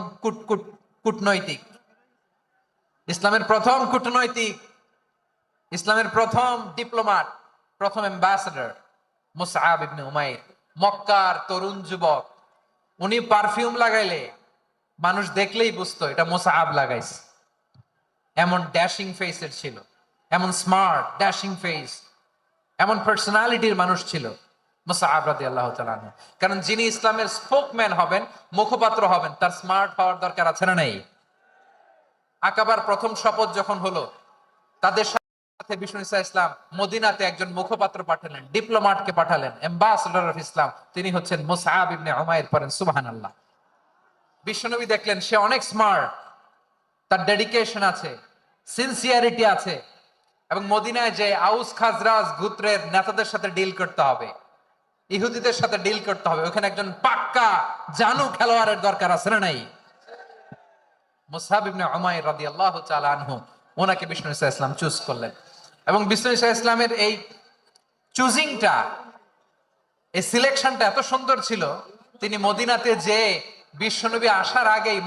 কূটনৈতিক, ইসলামের প্রথম কূটনৈতিক, ইসলামের প্রথম ডিপ্লোমাট, প্রথম অ্যাম্বাসেডর মুসআব ইবনে উমাইর। মক্কার তরুণ যুবক, উনি পারফিউম লাগাইলে মানুষ দেখলেই বুঝতো এটা মুসআব লাগাইছে। এমন ড্যাশিং ফেসের ছিল, এমন স্মার্ট ড্যাশিং ফেস, এমন পার্সোনালিটির মানুষ ছিল মুসআব রাদিয়াল্লাহু তাআলা আনহু। কারণ যিনি ইসলামের স্পোকম্যান হবেন, মুখপাত্র হবেন, তার স্মার্ট হওয়ার দরকার আছে না নেই? আকাবার প্রথম শপথ যখন হলো, তাদের সাথে বিষ্ণু ঈসা ইসলাম মদিনাতে একজন মুখপাত্র পাঠালেন, ডিপ্লোমাটকে পাঠালেন, অ্যাম্বাসেডর অফ ইসলাম। তিনি হচ্ছেন মুসআব ইবনে উমাইর। পড়েন সুবহানাল্লাহ। বিশ্বনবী দেখলেন সে অনেক স্মার্ট, তার ডেডিকেশন আছে, সিনসিয়ারিটি আছে, এবং মদিনায় যে আউস খাজরাজ গোত্রের নেতাদের সাথে ডিল করতে হবে, ইহুদিদের সাথে ডিল করতে হবে, ওখানে একজন পাক্কা জানু খেলোয়াড়ের দরকার আছে না নাই? মুসআব ইবনে উমাইর রাদিয়াল্লাহু তাআলা আনহু, ওনাকে বিষ্ণু ঈসা ইসলাম চুজ করলেন। এবং বিষ্ণু ঈসা ইসলামের এই চুজিংটা, এই সিলেকশনটা এত সুন্দর ছিল, তিনি মদিনাতে যে বিশ্বনবী আসার আগেই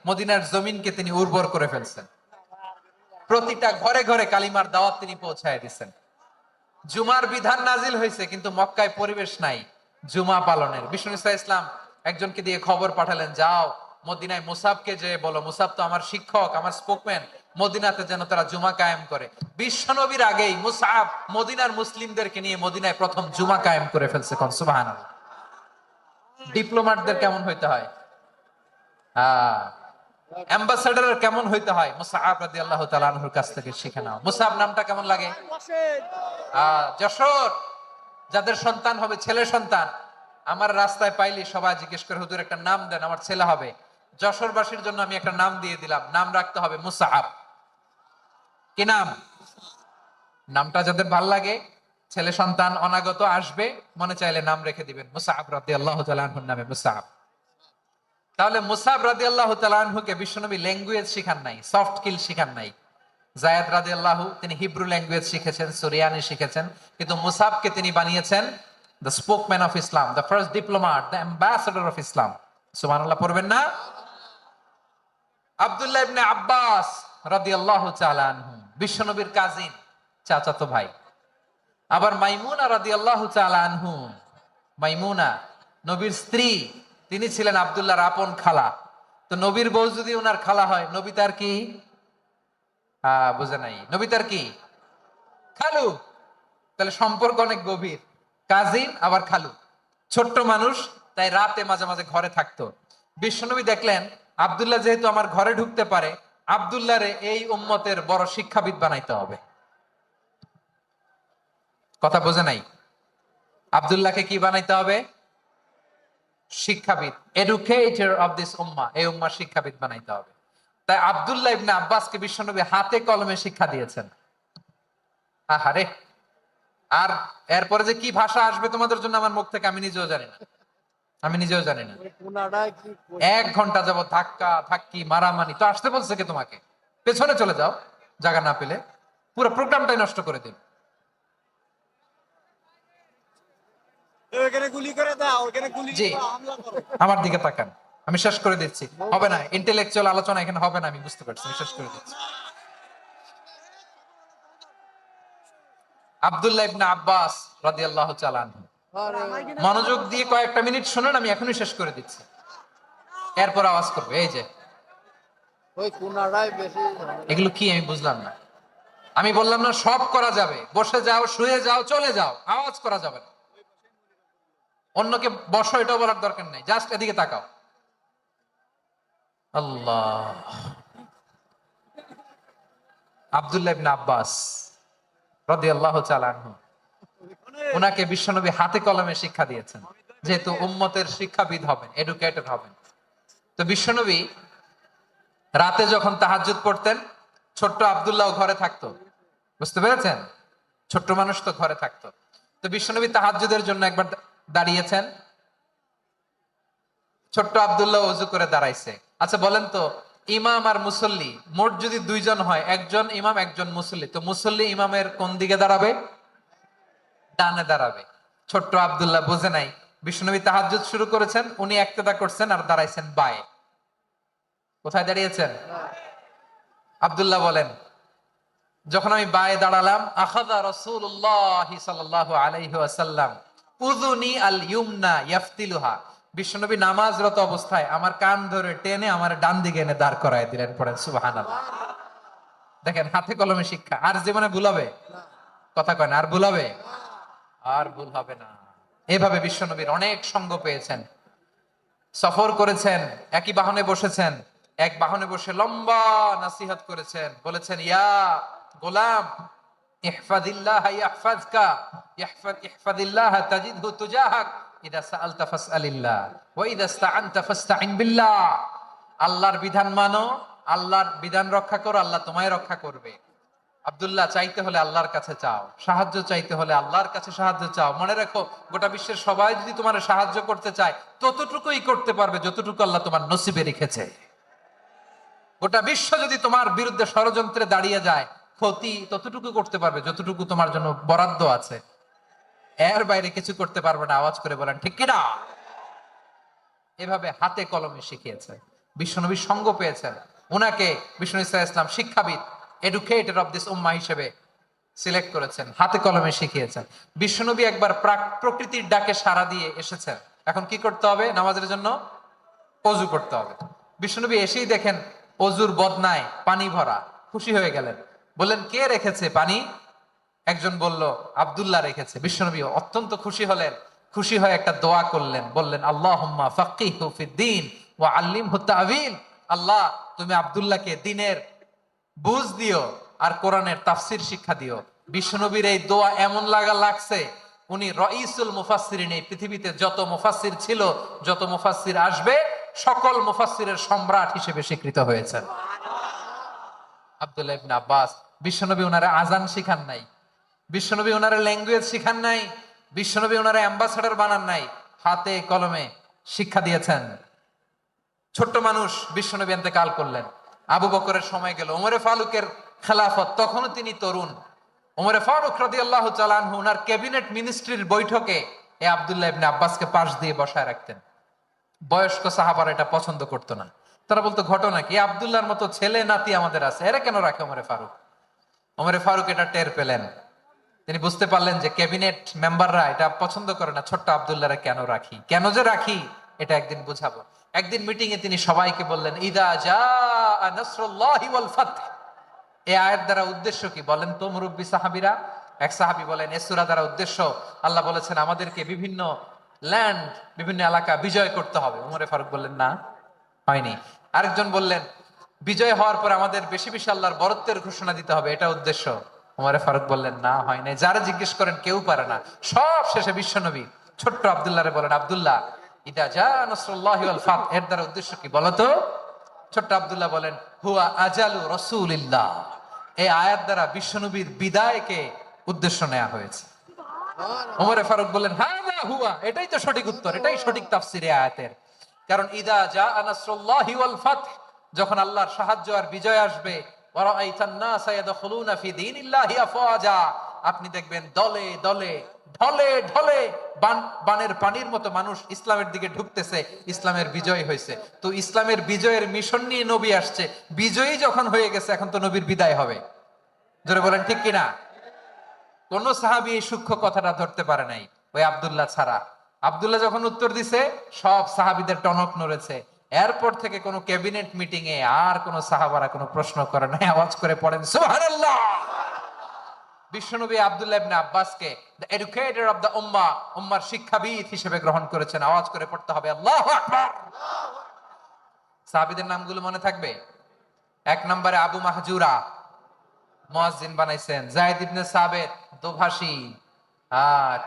মদিনার জমিনকে তিনি উর্বর করে ফেলছেন। প্রতিটা ঘরে ঘরে কালিমার দাওয়াত তিনি পৌঁছায় দিচ্ছেন। জুমার বিধান নাজিল হয়েছে, কিন্তু মক্কায় পরিবেশ নাই জুমা পালনের। বিষ্ণু ঈসা ইসলাম একজনকে দিয়ে খবর পাঠালেন, যাও মদিনায় মুসাবকে যে বলো, মুসাব তো আমার শিক্ষক, আমার স্পোকম্যান, মদিনাতে যেন তারা জুমা কায়েম করে। বিশ্বনবীর আগেই মুসাব মদিনার মুসলিমদেরকে নিয়ে মদিনায় প্রথম জুমা কায়েম করে ফেলছে। কোন সুবহানাল্লাহ। ডিপ্লোমাটদের কেমন হইতে হয়, অ্যাম্বাসেডরের কেমন হইতে হয়, মুসআব রাদিয়াল্লাহু তাআলা আনহুর কাছ থেকে শিখে নাও। মুসআব নামটা কেমন লাগে? যশোর যাদের সন্তান হবে, ছেলে সন্তান, আমার রাস্তায় পাইলি সবাই জিজ্ঞেস করে, হুজুর একটা নাম দেন, আমার ছেলে হবে। যশোরবাসীর জন্য আমি একটা নাম দিয়ে দিলাম, নাম রাখতে হবে মুসআব। কি নাম? নামটা যাদের ভাল লাগে, ছেলে সন্তান অনাগত আসবে, মনে চাইলে নাম রেখে দিবেন মুসআব রাদিয়াল্লাহু তাআলা আনহুর নামে মুসআব। তাহলে মুসআব রাদিয়াল্লাহু তাআলা আনহুকে বিশ্বনবী ল্যাঙ্গুয়েজ শিখান নাই, সফট স্কিল শিখান নাই। যায়েদ রাদিয়াল্লাহু, তিনি হিব্রু ল্যাঙ্গুয়েজ শিখেছেন, সুরিয়ানি শিখেছেন, কিন্তু মুসআবকে তিনি বানিয়েছেন the spokesman of Islam, the first diplomat, the ambassador of Islam. সুবহানাল্লাহ পড়বেন না? আব্দুল্লাহ ইবনে আব্বাস রাদিয়াল্লাহু তাআলা আনহু, বিশ্বনবীর কাজিন, চাচাতো ভাই। আবার মাইমুনা রাদিয়াল্লাহু তাআলা আনহু, মাইমুনা নবীর স্ত্রী, তিনি ছিলেন আব্দুল্লাহর আপন খালা। তো নবীর বউ যদি ওনার খালা হয়, নবী তার কি? বুঝে নাই, নবী তার কি? খালু। তাহলে সম্পর্ক অনেক গভীর, কাজিন আবার খালু। ছোট্ট মানুষ, তাই রাতে মাঝে মাঝে ঘরে থাকতো। বিশ্বনবী দেখলেন আব্দুল্লাহ যেহেতু আমার ঘরে ঢুকতে পারে, আব্দুল্লাহরে এই উম্মতের বড় শিক্ষাবিদ বানাইতে হবে। কথা বোঝে নাই? আব্দুল্লাহকে কি বানাইতে হবে? শিক্ষাবিদ, এডুকেটর অফ দিস উম্মাহ, এই উম্মার শিক্ষাবিদ বানাইতে হবে। তাই আব্দুল্লাহ ইবনে আব্বাসকে বিশ্বনবী হাতে কলমে শিক্ষা দিয়েছেন। আহারে, আর এরপরে যে কি ভাষা আসবে তোমাদের জন্য আমার মুখ থেকে, আমি নিজেও জানি না, আমি নিজেও জানি না। 1 ঘন্টা যাবত ধাক্কা ধাক্কি মারামারি। তো আসতে বলছে কে তোমাকে? পেছনে চলে যাও, জায়গা না পেলে। পুরো প্রোগ্রামটাই নষ্ট করে দিন। জি, আমার দিকে তাকান, আমি শেষ করে দিচ্ছি। হবে না, ইন্টেলেকচুয়াল আলোচনা এখানে হবে না, আমি বুঝতে পারছি, আমি শেষ করে দিচ্ছি। আব্দুল্লাহ ইবনে আব্বাস রাদিয়াল্লাহু তাআলা আনহু, মনোযোগ দিয়ে কয়েকটা মিনিট শুনুন, আমি এখনই শেষ করে দিচ্ছি, এরপর আওয়াজ করবে। এই যে এগুলো কি আমি বুঝলাম না। আমি বললাম না সব করা যাবে, বসে যাও, শুয়ে যাও, চলে যাও, আওয়াজ করা যাবে না। অন্যকে বসো এটাও বলার দরকার নেই, জাস্ট এদিকে তাকাও। আল্লাহ। আব্দুল্লাহ ইবনে আব্বাস রাদিয়াল্লাহু তাআলা আনহু, ওনাকে বিশ্বনবী হাতে কলমে শিক্ষা দিয়েছেন, যেহেতু উম্মতের শিক্ষাবিদ হবেন, এডুকেটর হবেন। তো বিশ্বনবী রাতে যখন তাহাজ্জুদ পড়তেন, ছোট্ট আব্দুল্লাহ ঘরে থাকতো। বুঝতে পেরেছেন? ছোট্ট মানুষ তো ঘরে থাকতো। তো বিশ্বনবী তাহাজ্জুদের জন্য একবার দাঁড়িয়েছেন, ছোট্ট আব্দুল্লাহ ওযু করে দাঁড়াইছে। আচ্ছা বলেন তো, ইমাম আর মুসল্লি মোট যদি দুইজন হয়, একজন ইমাম একজন মুসল্লি, তো মুসল্লি ইমামের কোন দিকে দাঁড়াবে? ডানে দাঁড়াবে। ছোট্ট আব্দুল্লাহ বোঝে নাই, বিশ্বনবী তাহাজ্জুদ শুরু করেছেন, উনি ইক্তেদা করছেন আর দাঁড়াইছেন বায়ে। কোথায় দাঁড়িয়েছেন? আব্দুল্লাহ বলেন, যখন আমি বায়ে দাঁড়ালাম, আখাযা রাসূলুল্লাহ সাল্লাল্লাহু আলাইহি ওয়াসাল্লাম উযুনি আল ইউমনা ইয়াফতিলুহা, বিশ্বনবী নামাজরত অবস্থায় আমার কান ধরে টেনে আমার ডান দিকে এনে দাঁড় করায় দিলেন। পড়েন সুবহানাল্লাহ। দেখেন, হাতে কলমে শিক্ষা। আর জীবনে ভুল হবে? কথা কয় না, আর ভুল হবে? আর ভুল হবে না। এভাবে বিশ্বনবীর অনেক সঙ্গ পেয়েছেন, সফর করেছেন, একই বাহনে বসেছেন, এক বাহনে বসে লম্বা নাসিহত করেছেন, বলেছেন, ইয়া গোলাম ইহফাজিল্লাহ ইয়াহফাজকা, ইহফাজিল্লাহ তাজিদহু তুজাহাক, ইদা সাআলতা ফাসআলিল্লাহ ওয়া ইদা ইসতাআনতা ফাসতাইন বিল্লাহ। আল্লাহর বিধান মানো, আল্লাহর বিধান রক্ষা করো, আল্লাহ তোমায় রক্ষা করবে। আব্দুল্লাহ, চাইতে হলে আল্লাহর কাছে চাও, সাহায্য চাইতে হলে আল্লাহর কাছে সাহায্য চাও। মনে রাখো, গোটা বিশ্বের সবাই যদি তোমার সাহায্য করতে চায়, ততটুকুই করতে পারবে যতটুকু আল্লাহ তোমার নসিবে রেখেছে। গোটা বিশ্ব যদি তোমার বিরুদ্ধে ষড়যন্ত্রে দাঁড়িয়ে যায়, ক্ষতি ততটুকু করতে পারবে যতটুকু তোমার জন্য বরাদ্দ আছে, এর বাইরে কিছু করতে পারবে না। আওয়াজ করে বলেন ঠিক কিনা? এভাবে হাতে কলমে শিখিয়েছে, বিশ্বনবীর সঙ্গ পেয়েছেন। ওনাকে বিষ্ণু ইসলাম শিক্ষাবিদ, এডুকেটর অফ দিস উম্মাহ হিসেবে সিলেক্ট করেছেন, হাতে কলমে শিখিয়েছেন। বিশ্বনবী একবার প্রকৃতির ডাকে সাড়া দিয়ে এসেছেন। এখন কি করতে হবে? নামাজের জন্য অজু করতে হবে। বিশ্বনবী এসেই দেখেন অজুর বদনায় পানি ভরা, খুশি হয়ে গেলেন, বললেন, কে রেখেছে পানি? একজন বলল, আব্দুল্লাহ রেখেছে। বিশ্বনবী অত্যন্ত খুশি হলেন, খুশি হয়ে একটা দোয়া করলেন, বললেন, আল্লাহুম্মা ফাক্কিহু ফিদ্দীন ওয়া আল্লিমহু তা'ওয়ীল। আল্লাহ, তুমি আব্দুল্লাহকে দ্বীনের বুঝ দিও আর কোরআনের তাফসীর শিক্ষা দিও। বিশ্বনবীর এই দোয়া এমন লাগছে, উনি রাইসুল মুফাসসিরিন, এই পৃথিবীতে যত মুফাসসির ছিল, যত মুফাসসির আসবে, সকল মুফাসসিরের সম্রাট হিসেবে স্বীকৃত হয়েছেন। আব্দুল্লাহ ইবনে আব্বাস, বিশ্বনবী ওনারে আজান শিখান নাই, বিশ্বনবী ওনারে ল্যাঙ্গুয়েজ শিখান নাই, বিশ্বনবী ওনারে অ্যাম্বাসেডর বানান নাই, হাতে কলমে শিক্ষা দিয়েছেন। ছোট্ট মানুষ, বিশ্বনবী ইন্তেকাল করলেন, আবু বকরের সময় গেল, ওমরে ফারুকের খেলাফত, তখনও তিনি তরুণ। ওমরে ফারুক রাদিয়াল্লাহু তাআলা আনহু ওনার ক্যাবিনেট মিনিস্ট্রির বৈঠকে এই আব্দুল্লাহ ইবনে আব্বাসকে পাশ দিয়ে বসায় রাখতেন। বয়স্ক সাহাবারা এটা পছন্দ করতো না। তারা বলতো, ঘটনা কি? আব্দুল্লাহর মতো ছেলে নাতি আমাদের আছে, এরা কেন রাখে ওমরে ফারুক? ওমরে ফারুক এটা টের পেলেন, তিনি বুঝতে পারলেন যে ক্যাবিনেট মেম্বাররা এটা পছন্দ করে না, ছোট্ট আব্দুল্লাহরে কেন রাখি, কেন যে রাখি, এটা একদিন বুঝাবো। একদিন মিটিং এ তিনি সবাইকে বললেন, ইদা জাআ নাসরুল্লাহি ওয়াল ফাতহ। এই আয়াত দ্বারা উদ্দেশ্য কি বলেন তো মুরব্বী সাহাবীরা? এক সাহাবী বলেন, এই সূরা দ্বারা উদ্দেশ্য, আল্লাহ বলেছেন আমাদেরকে বিভিন্ন ল্যান্ড, বিভিন্ন এলাকা বিজয় করতে হবে। ওমরে ফারুক বললেন, না, হয়নি। আরেকজন বললেন, বিজয় হওয়ার পর আমাদের বেশি বেশি আল্লাহর বরত্বের ঘোষণা দিতে হবে, এটা উদ্দেশ্য। ওমরে ফারুক বললেন, না, হয় নাই। যারা জিজ্ঞেস করেন কেউ পারে না। সব শেষে বিশ্বনবী ছোট্ট আব্দুল্লাহরে বলেন, আব্দুল্লাহ, ইদা জাআ নাসরুল্লাহি ওয়াল ফাতহ, এর দ্বারা উদ্দেশ্য কি বলতো? ছোট্ট আব্দুল্লাহ বলেন, হুয়া আজালু রাসূলিল্লাহ। এই আয়াত দ্বারা বিশ্বনবীর বিদায়কে উদ্দেশ্য নেওয়া হয়েছে। ওমরে ফারুক বললেন, হাযা হুয়া, এটাই তো সঠিক উত্তর, এটাই সঠিক তাফসীর এই আয়াতের। কারণ ইদা জাআ নাসরুল্লাহি ওয়াল ফাতহ, যখন আল্লাহর সাহায্য আর বিজয় আসবে, ওয়া রাআইতান নাসা ইয়াদখুলুনা ফি দীনিল্লাহি আফওয়াজা, আপনি দেখবেন দলে দলে, ঢলে ঢলে, বানের পানির মতো মানুষ ইসলামের দিকে ঢুকতেছে, ইসলামের বিজয় হয়েছে। তো ইসলামের বিজয়ের মিশন নিয়ে নবী আসছে, বিজয়ী যখন হয়ে গেছে, এখন তো নবীর বিদায় হবে। জোরে বলেন ঠিক কিনা? কোন সাহাবী এই সূক্ষ্ম কথাটা ধরতে পারে নাই, ওই আব্দুল্লাহ ছাড়া। আব্দুল্লাহ যখন উত্তর দিছে, সব সাহাবীদের টনক নড়েছে। এরপর থেকে কোন ক্যাবিনেট মিটিং এ আর কোন সাহাবারা কোনো প্রশ্ন করে নাই। আওয়াজ করে পড়েন সুবহানাল্লাহ। বিশ্বনবী আব্দুল্লাহ ইবনে আব্বাসকে দ্য এডুকেটর অফ দ্য উম্মাহ, উম্মার শিক্ষাবিদ হিসেবে গ্রহণ করেছেন। আওয়াজ করে পড়তে হবে আল্লাহু আকবার। সাহাবীদের নামগুলো মনে থাকবে? এক নম্বরে আবু মাহজুরা, মুয়াজ্জিন বানাইছেন। যায়েদ ইবনে সাবিত, দোভাষী,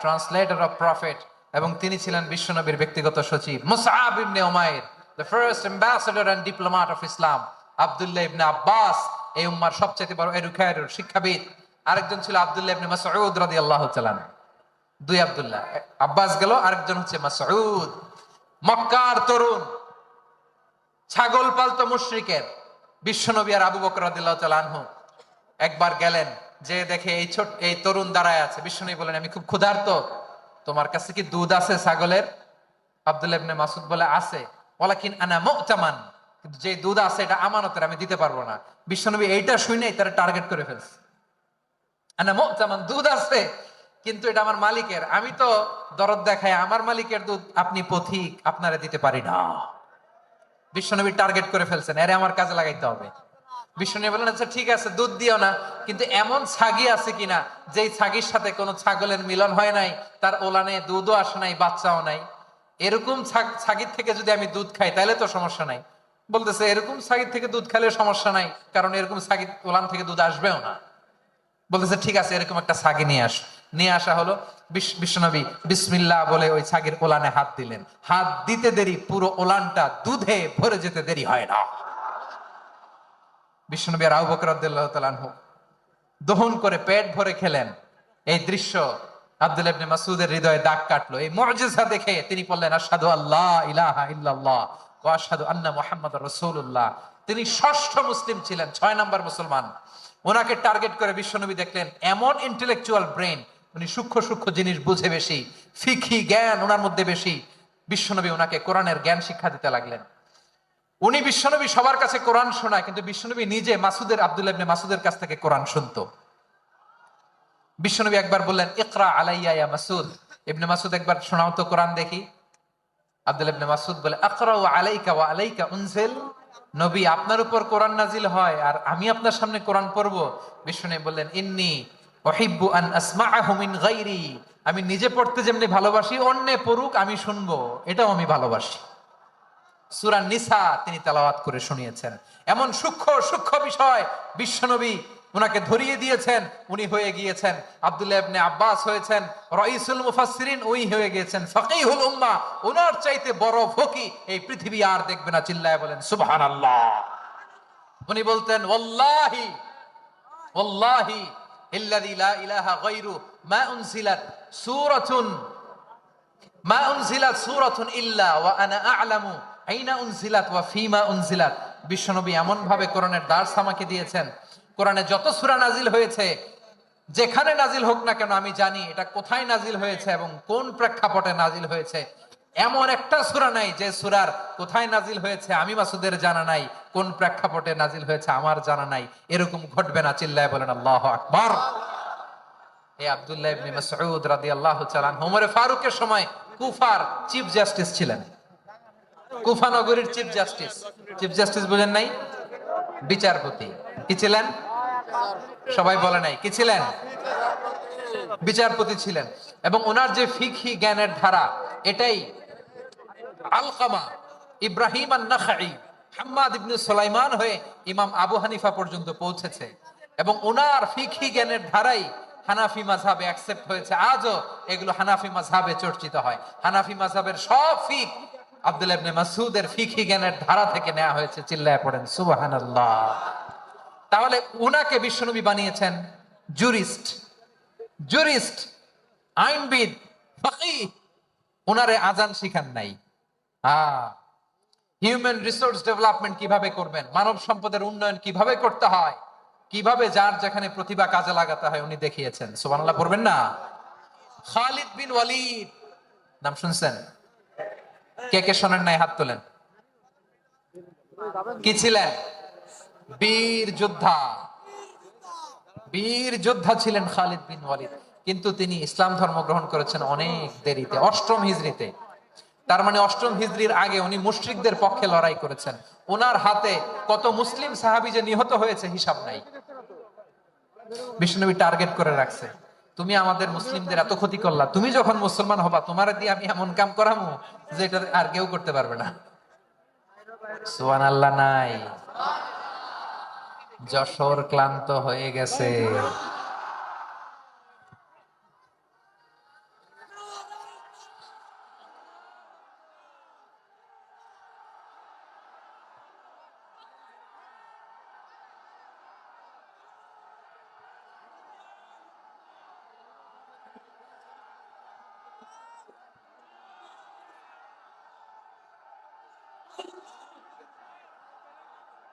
ট্রান্সলেটর অফ প্রফেট, এবং তিনি ছিলেন বিশ্বনবীর ব্যক্তিগত সচিব। Musab ibn Umair, the first ambassador and diplomat of Islam. Abdullah ibn Abbas, এই উম্মার সবচেয়ে বড় এডুকেটর, শিক্ষাবিদ। আরেকজন ছিল আব্দুল্লাহ ইবনে মাসউদ রাদিয়াল্লাহু তাআলা। দুই আব্দুল্লাহ, আব্বাস গেল, আরেকজন হচ্ছে মাসউদ। মক্কার তরুণ, ছাগল পালতো মুশরিকের। বিশ্বনবী আর আবু বকর রাদিয়াল্লাহু তাআলা আনহু একবার গেলেন, যে দেখে এই তরুণ দাঁড়ায় আছে। বিশ্বনবী বলেন, আমি খুব ক্ষুধার্ত, তোমার কাছে কি দুধ আছে ছাগলের? আব্দুল্লাহ ইবনে মাসউদ বলে, আছে। ওয়ালাকিন আনা মু'তামান, কিন্তু যে দুধ আছে এটা আমানতের, আমি দিতে পারবো না। বিশ্বনবী এইটা শুনেই তারা টার্গেট করে ফেলছে। আনা মু'তামান, দুধ আছে কিন্তু এটা আমার মালিকের, আমি তো দরদ দেখাই আমার মালিকের দুধ, আপনি পথিক, আপনারে দিতে পারি না। বিশ্বনবী টার্গেট করে ফেলছেন, এরে আমার কাজে লাগাইতে হবে। বিশ্বনবী বললেন, আচ্ছা ঠিক আছে, দুধ দিও না, কিন্তু এমন ছাগি আছে কিনা যেই ছাগির সাথে কোনো ছাগলের মিলন হয় নাই, তার ওলানে দুধও আসে নাই, বাচ্চাও নাই, এরকম ছাগির থেকে যদি আমি দুধ খাই তাহলে তো সমস্যা নাই। বলতেছে, এরকম ছাগির থেকে দুধ খাইলে সমস্যা নাই, কারণ এরকম ছাগির ওলান থেকে দুধ আসবেও না। বলতেছে, ঠিক আছে, এরকম একটা ছাগি নিয়ে আস। নিয়ে আসা হলো। বিশ্বনবী বিসমিল্লাহ বলে ওই ছাগির ওলানে হাত দিলেন। হাত দিতে দেরি, পুরো ওলানটা দুধে ভরে যেতে দেরি হয় না। বিশ্বনবী আর আবু বকর রাদিয়াল্লাহু তাআলা আনহু দহন করে পেট ভরে খেলেন। এই দৃশ্য আব্দুল্লাহ ইবনে মাসউদের হৃদয়ে দাগ কাটলো। এই মুজিজা দেখে তিনি বললেন, আশহাদু আল্লা ইলাহা ইল্লাল্লাহ ওয়া আশহাদু আন্না মুহাম্মাদুর রাসূলুল্লাহ। তিনি ষষ্ঠ মুসলিম ছিলেন, 6 নাম্বার মুসলমান। ওনাকে টার্গেট করে বিশ্বনবী দেখলেন এমন ইন্টেলেকচুয়াল ব্রেন, উনি সূক্ষ্ম সূক্ষ্ম জিনিস বুঝে বেশি, ফিকহি জ্ঞান ওনার মধ্যে বেশি। বিশ্বনবী ওনাকে কোরআনের জ্ঞান শিক্ষা দিতে লাগলেন। উনি বিশ্বনবী সবার কাছে কোরআন শোনায়, কিন্তু বিশ্বনবী নিজে আব্দুল্লাহ ইবনে মাসউদের কাছ থেকে কোরআন শুনতো। বিশ্বনবী একবার বললেন, ইকরা আলাইয়া ইয়া মাসউদ। ইবনে মাসউদ, একবার শোনাও তো কোরআন দেখি। আব্দুল্লাহ ইবনে মাসউদ বলে, আকরাউ আলাইকা ওয়া আলাইকা উনজিল। নবী, আপনার উপর কোরআন নাজিল হয় আর আমি আপনার সামনে কোরআন পড়বো? বিশ্বনবী বললেন, ইন্নী উহিব্বু আন আসমাআহু মিন গায়রি। আমি নিজে পড়তে যেমনি ভালোবাসি, অন্যে পড়ুক আমি শুনবো, এটাও আমি ভালোবাসি। সূরা নিসা তিনি তেলাওয়াত করে শুনিয়েছেন। এমন সূক্ষ্ম সূক্ষ্ম বিষয় বিশ্বনবী উনাকে ধরিয়ে দিয়েছেন। উনি হয়ে গিয়েছেন, আব্দুল্লাহ ইবনে আব্বাস হয়েছেন রাইসুল মুফাসসিরিন, ওই হয়ে গিয়েছেন ফাকিহুল উম্মাহ। ওনার চাইতে বড় ফকি এই পৃথিবী আর দেখবে না। চিল্লায় বলেন সুবহানাল্লাহ। উনি বলতেন, ওয়াল্লাহি ওয়াল্লাহি ইল্লাযী লা ইলাহা গায়রু মা উনজিলাত সূরাতুন ইল্লা ওয়া আনা আ'লামু আইনা উনজিলাত ওয়া ফীমা উনজিলাত। বিশ্বনবী এমন ভাবে কোরআনের দার্স আমাকে দিয়েছেন, কোরআনে যত সূরা নাজিল হয়েছে, যেখানে নাজিল হোক না কেন আমি জানি এটা কোথায় নাজিল হয়েছে এবং কোন প্রেক্ষাপটে নাজিল হয়েছে। এমন একটা সূরা নাই যে সূরার কোথায় নাজিল হয়েছে আমি মাসুদের জানা নাই, কোন প্রেক্ষাপটে নাজিল হয়েছে আমার জানা নাই। এরকম ঘটবে না। চিল্লায় বলেন আল্লাহু আকবার। এই আব্দুল্লাহ ইবনে মাসউদ রাদিয়াল্লাহু তাআলা ওমর ফারুকের সময় কুফার চিফ জাস্টিস ছিলেন। কুফা নগরীর চিফ জাস্টিস। চিফ জাস্টিস বুঝেন নাই? বিচারপতি। কি ছিলেন? সবাই বলে নাই, কি ছিলেন? বিচারপতি ছিলেন। এবং ওনার যে ফিকহি জ্ঞানের ধারা, এটাই আলকামা, ইব্রাহিম আন-নাখাই, হাম্মাদ ইবনে সুলাইমান হয়ে ইমাম আবু হানিফা পর্যন্ত পৌঁছেছে। এবং ওনার ফিকহি জ্ঞানের ধারাই হানাফি মাযহাবে অ্যাকসেপ্ট হয়েছে। আজও এগুলো হানাফি মাযহাবে চর্চিত হয়। হানাফি মাযহাবের সব ফিক আব্দুল্লাহ ইবনে মাসউদের ফিকহি জ্ঞানের ধারা থেকে নেওয়া হয়েছে। চিল্লায় পড়েন সুবহানাল্লাহ। তাহলে উনাকে বিশ্বনবী বানিয়েছেন জুরিস্ট, জুরিস্ট, আইনবিদ, ফাকিহ। উনারে আজান শিখান নাই। হিউম্যান রিসোর্স ডেভেলপমেন্ট কিভাবে করবেন, মানব সম্পদের উন্নয়ন কিভাবে করতে হয়, কিভাবে যার যেখানে প্রতিভা কাজে লাগাতে হয় উনি দেখিয়েছেন। সুবহানাল্লাহ পড়বেন না? খালিদ বিন ওয়ালিদ নাম শুনছেন? কে কে শোনেন নাই হাত তোলেন। কি ছিলেন? বীর যোদ্ধা। বীর যোদ্ধা ছিলেন খালিদ বিন ওয়ালিদ। কিন্তু তিনি ইসলাম ধর্ম গ্রহণ করেছেন অনেক দেরিতে, 8ম হিজরিতে। তার মানে 8ম হিজরির আগে উনি মুশরিকদের পক্ষে লড়াই করেছেন। ওনার হাতে কত মুসলিম সাহাবী যে নিহত হয়েছে হিসাব নাই। বিশ্বনবী টার্গেট করে রাখছে, তুমি আমাদের মুসলিমদের এত ক্ষতি করলা, তুমি যখন মুসলমান হবা তোমার দিয়ে আমি এমন কাম করামু যে এটা আর কেউ করতে পারবে না। সুবহানাল্লাহ নাই? যশোর ক্লান্ত হয়ে গেছে।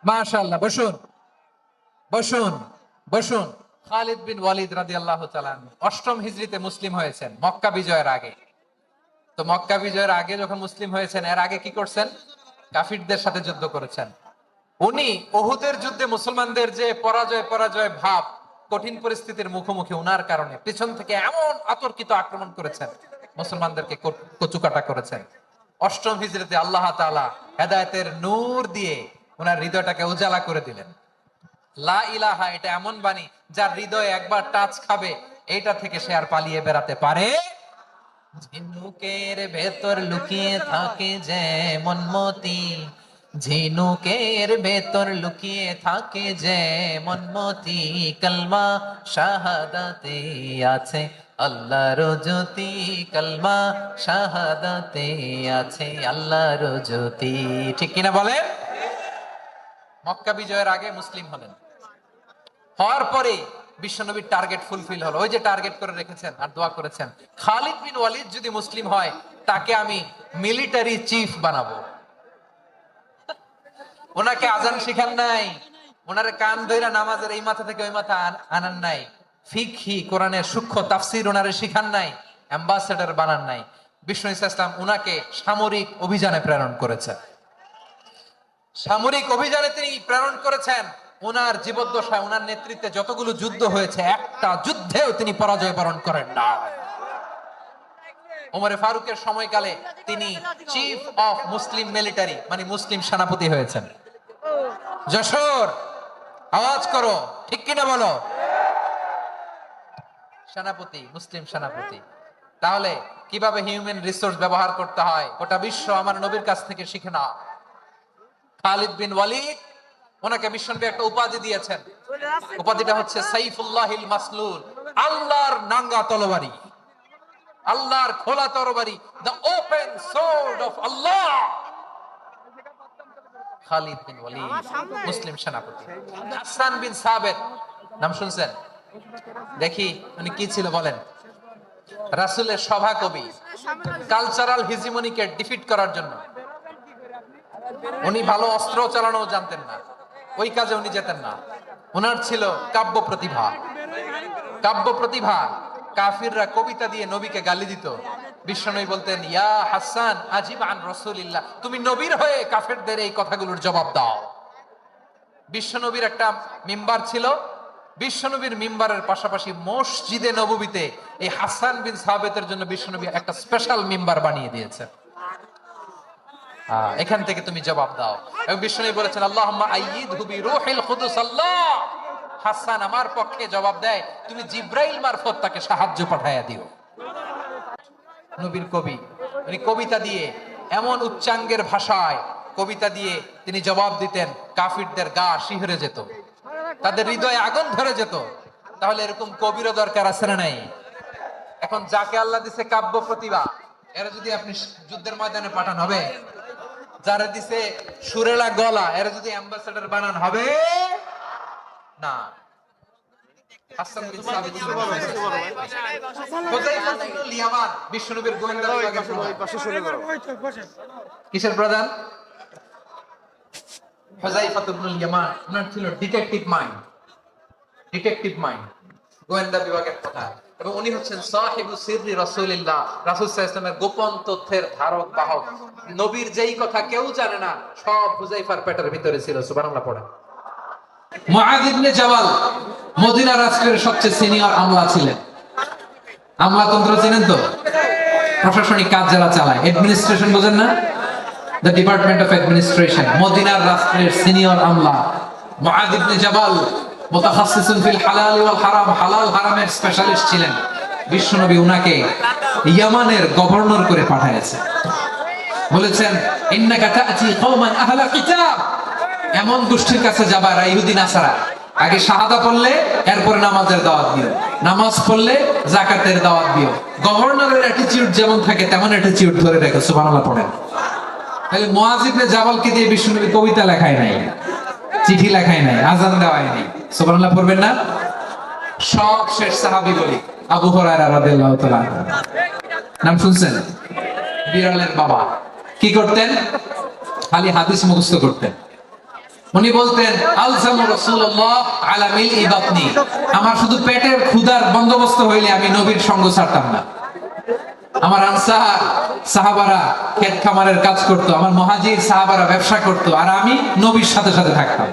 মাশাআল্লাহ, বসুন বসুন বসুন। খালিদ বিন ওয়ালিদ রাদিয়াল্লাহু তাআলা আনহু অষ্টম হিজরিতে মুসলিম হয়েছেন, মক্কা বিজয়ের আগে। তো মক্কা বিজয়ের আগে যখন মুসলিম হয়েছেন, এর আগে কি করছেন? কাফিরদের সাথে যুদ্ধ করেছেন। উনি উহুদের যুদ্ধে মুসলমানদের যে পরাজয় পরাজয় ভাব, কঠিন পরিস্থিতির মুখোমুখি উনার কারণে পিছন থেকে এমন আতর্কিত আক্রমণ করেছেন, মুসলমানদেরকে কচুকাটা করেছেন। অষ্টম হিজরিতে আল্লাহ তাআলা হেদায়েতের নূর দিয়ে ওনার হৃদয়টাকে উজালা করে দিলেন। লা ইলাহা, এটা এমন বাণী যার হৃদয়ে একবার টাচ খাবে, এইটা থেকে সে আর পালিয়ে বেড়াতে পারে। ঝিনুকের ভেতর লুকিয়ে থাকে যেমন মতি, ঝিনুকের ভেতর লুকিয়ে থাকে যেমন মতি, কালমা শাহাদাতে আছে আল্লাহর জ্যোতি, কালমা শাহাদাতে আছে আল্লাহর জ্যোতি। ঠিক কিনা বলে? মক্কা বিজয়ের আগে মুসলিম হলেন, হওয়ার পরে বিশ্বনবীর টার্গেট ফুলফিল হলো। ওই যে টার্গেট করে রেখেছেন আর দোয়া করেছেন, খালিদ বিন ওয়ালিদ যদি মুসলিম হয় তাকে আমি মিলিটারি চিফ বানাবো। ওনাকে আজান শিখান নাই, ওনারে কান ধইরা নামাজের এই মাথা থেকে ওই মাথা আনান নাই, ফিকহি কোরআনের সূক্ষ্ম তাফসীর ওনারে শিখান নাই, অ্যাম্বাসেডর বানান নাই। বিষ্ণু ইসলাম উনাকে সামরিক অভিযানে প্রেরণ করেছেন। সামরিক অভিযানে তিনি প্রেরণ করেছেন। ওনার জীবদ্দশায় ওনার নেতৃত্বে যতগুলো যুদ্ধ হয়েছে, একটা যুদ্ধেও তিনি পরাজয় বরণ করেন না। ওমরে ফারুকের সময়কালে তিনি চিফ অফ মুসলিম মিলিটারি, মানে মুসলিম সেনাপতি হয়েছেন। যশোর, আওয়াজ করো, ঠিক কিনা বলো? সেনাপতি, মুসলিম সেনাপতি। তাহলে কিভাবে হিউম্যান রিসোর্স ব্যবহার করতে হয় গোটা বিশ্ব আমার নবীর কাছ থেকে শিখে না। খালিদ বিন ওয়ালিদ, ওনাকে বিশ্বনবী একটা উপাধি দিয়েছেন। উপাধিটা হচ্ছে সাইফুল্লাহিল মাসলুল, আল্লাহর নাঙ্গা তরবারি, আল্লাহর খোলা তরবারি, দ্য ওপেন সোর্ড অফ আল্লাহ। খালিদ বিন ওয়ালিদ, মুসলিম সেনাপতি। হাসান বিন সাবিত, নাম শুনছেন? দেখি উনি কি ছিল বলেন। রাসূলের সভা কবি, কালচারাল হিজিমনিকে ডিফিট করার জন্য। উনি ভালো অস্ত্র চালানো জানতেন না, ওই কাজে উনি যেতেন না। ওনার ছিল কাব্য প্রতিভা। কাব্য প্রতিভা, কাফিররা কবিতা দিয়ে নবীকে গালি দিত। বিশ্বনবী বলতেন, ইয়া হাসান আজিব আন রাসূলিল্লাহ, তুমি নবীর হয়ে কাফেরদের এই কথাগুলোর জবাব দাও। বিশ্বনবীর একটা মিম্বার ছিল। বিশ্বনবীর মিম্বারের পাশাপাশি মসজিদে নববীতে এই হাসান বিন সাবিতের জন্য বিশ্বনবী একটা স্পেশাল মিম্বার বানিয়ে দিয়েছে। এখান থেকে তুমি জবাব দাও। এবং বিশ্বনবী বলেছেন, আল্লাহুম্মা আইয়িদহু বিরূহিল কুদুস। আল্লাহ, হাসান আমার পক্ষে জবাব দেয়, তুমি জিব্রাইল মারফত তাকে সাহায্য পাঠায়া দিও। নবীর কবি, উনি কবিতা দিয়ে, এমন উচ্চাঙ্গের ভাষায় কবিতা দিয়ে তিনি জবাব দিতেন, কাফিরদের গা শিহরে যেত, তাদের হৃদয়ে আগুন ধরে যেত। তাহলে এরকম কবিরও দরকার আছে না নাই? এখন যাকে আল্লাহ দিছে কাব্য প্রতিভা, এরা যদি আপনি যুদ্ধের ময়দানে পাঠান হবে? যারা দিছে সুরেলা গলা, এরা যদি অ্যাম্বাসেডর বানান হবে না। হাসান বিন সাবিত, হুযায়ফা ইবনুল ইয়ামান, বিশ্বনবীর গোয়েন্দা বিভাগের প্রধান। কিসের প্রধান? হুযায়ফা ইবনুল ইয়ামান। ওনার ছিল ডিটেকটিভ মাইন্ড, ডিটেকটিভ মাইন্ড, গোয়েন্দা বিভাগের প্রধান। এবং উনি হচ্ছেন সাহিবু সিররি রাসূলিল্লাহ, রাসূল সাল্লাল্লাহু আলাইহি ওয়াসাল্লামের গোপন তথ্যের ধারক বাহক। নবীর যেই কথা কেউ জানে না, সব হুযায়ফার পেটের ভিতরে ছিল। সুবহানাল্লাহ পড়ে। মুআয ইবনে জাবাল মদিনা রাষ্ট্রের সবচেয়ে সিনিয়র আমলা ছিলেন। আমলাতন্ত্র চেনেন তো? প্রশাসনিক কাজ যারা চালায়, অ্যাডমিনিস্ট্রেশন বোঝেন না? The department of administration. মদিনার রাষ্ট্রের সিনিয়র আমলা মুআয ইবনে জাবাল মুতাখাসসিসুন ফিল হালাল ওয়াল হারাম, হালাল হারামের স্পেশালিস্ট ছিলেন। বিশ্বনবী উনাকে ইয়ামানের গভর্নর করে পাঠিয়েছেন। বলেছেন, ইন্নাকা তা'তি কওমান আহলা কিতাব, এমন গোষ্ঠীর কাছে যাবা ইহুদি নাসারা, আগে শাহাদা পড়লে এরপর নামাজের দাওয়াত দিও, নামাজ পড়লে যাকাতের দাওয়াত দিও। গভর্নরের অ্যাটিটিউড যেমন থাকে তেমন অ্যাটিটিউড ধরে রেখো। সুবহানাল্লাহ পড়েন। তাহলে মুআয ইবনে জাবালকে দিয়ে বিশ্বনবী কবিতা লেখায় নাই, চিঠি লেখায় নাই, আযান দেওয়ায় নাই। সুবহানাল্লাহ পড়বেন না? সব শেষ সাহাবী বলি আবু হুরায়রা রাদিয়াল্লাহু তাআলা, নাম শুনছেন? বিড়ালের বাবা কি করতেন? খালি হাদিস মুখস্থ করতেন। উনি বলতেন আলজামু রাসূলুল্লাহ আলা মিলই বাতনি, আমার শুধু পেটের ক্ষুধার বন্দোবস্ত হইলে আমি নবীর সঙ্গ ছাড়তাম না। আমার আনসার সাহাবারা ক্ষেত খামারের কাজ করত, আমার মুহাজির সাহাবারা ব্যবসা করত, আর আমি নবীর সাথে সাথে থাকতাম।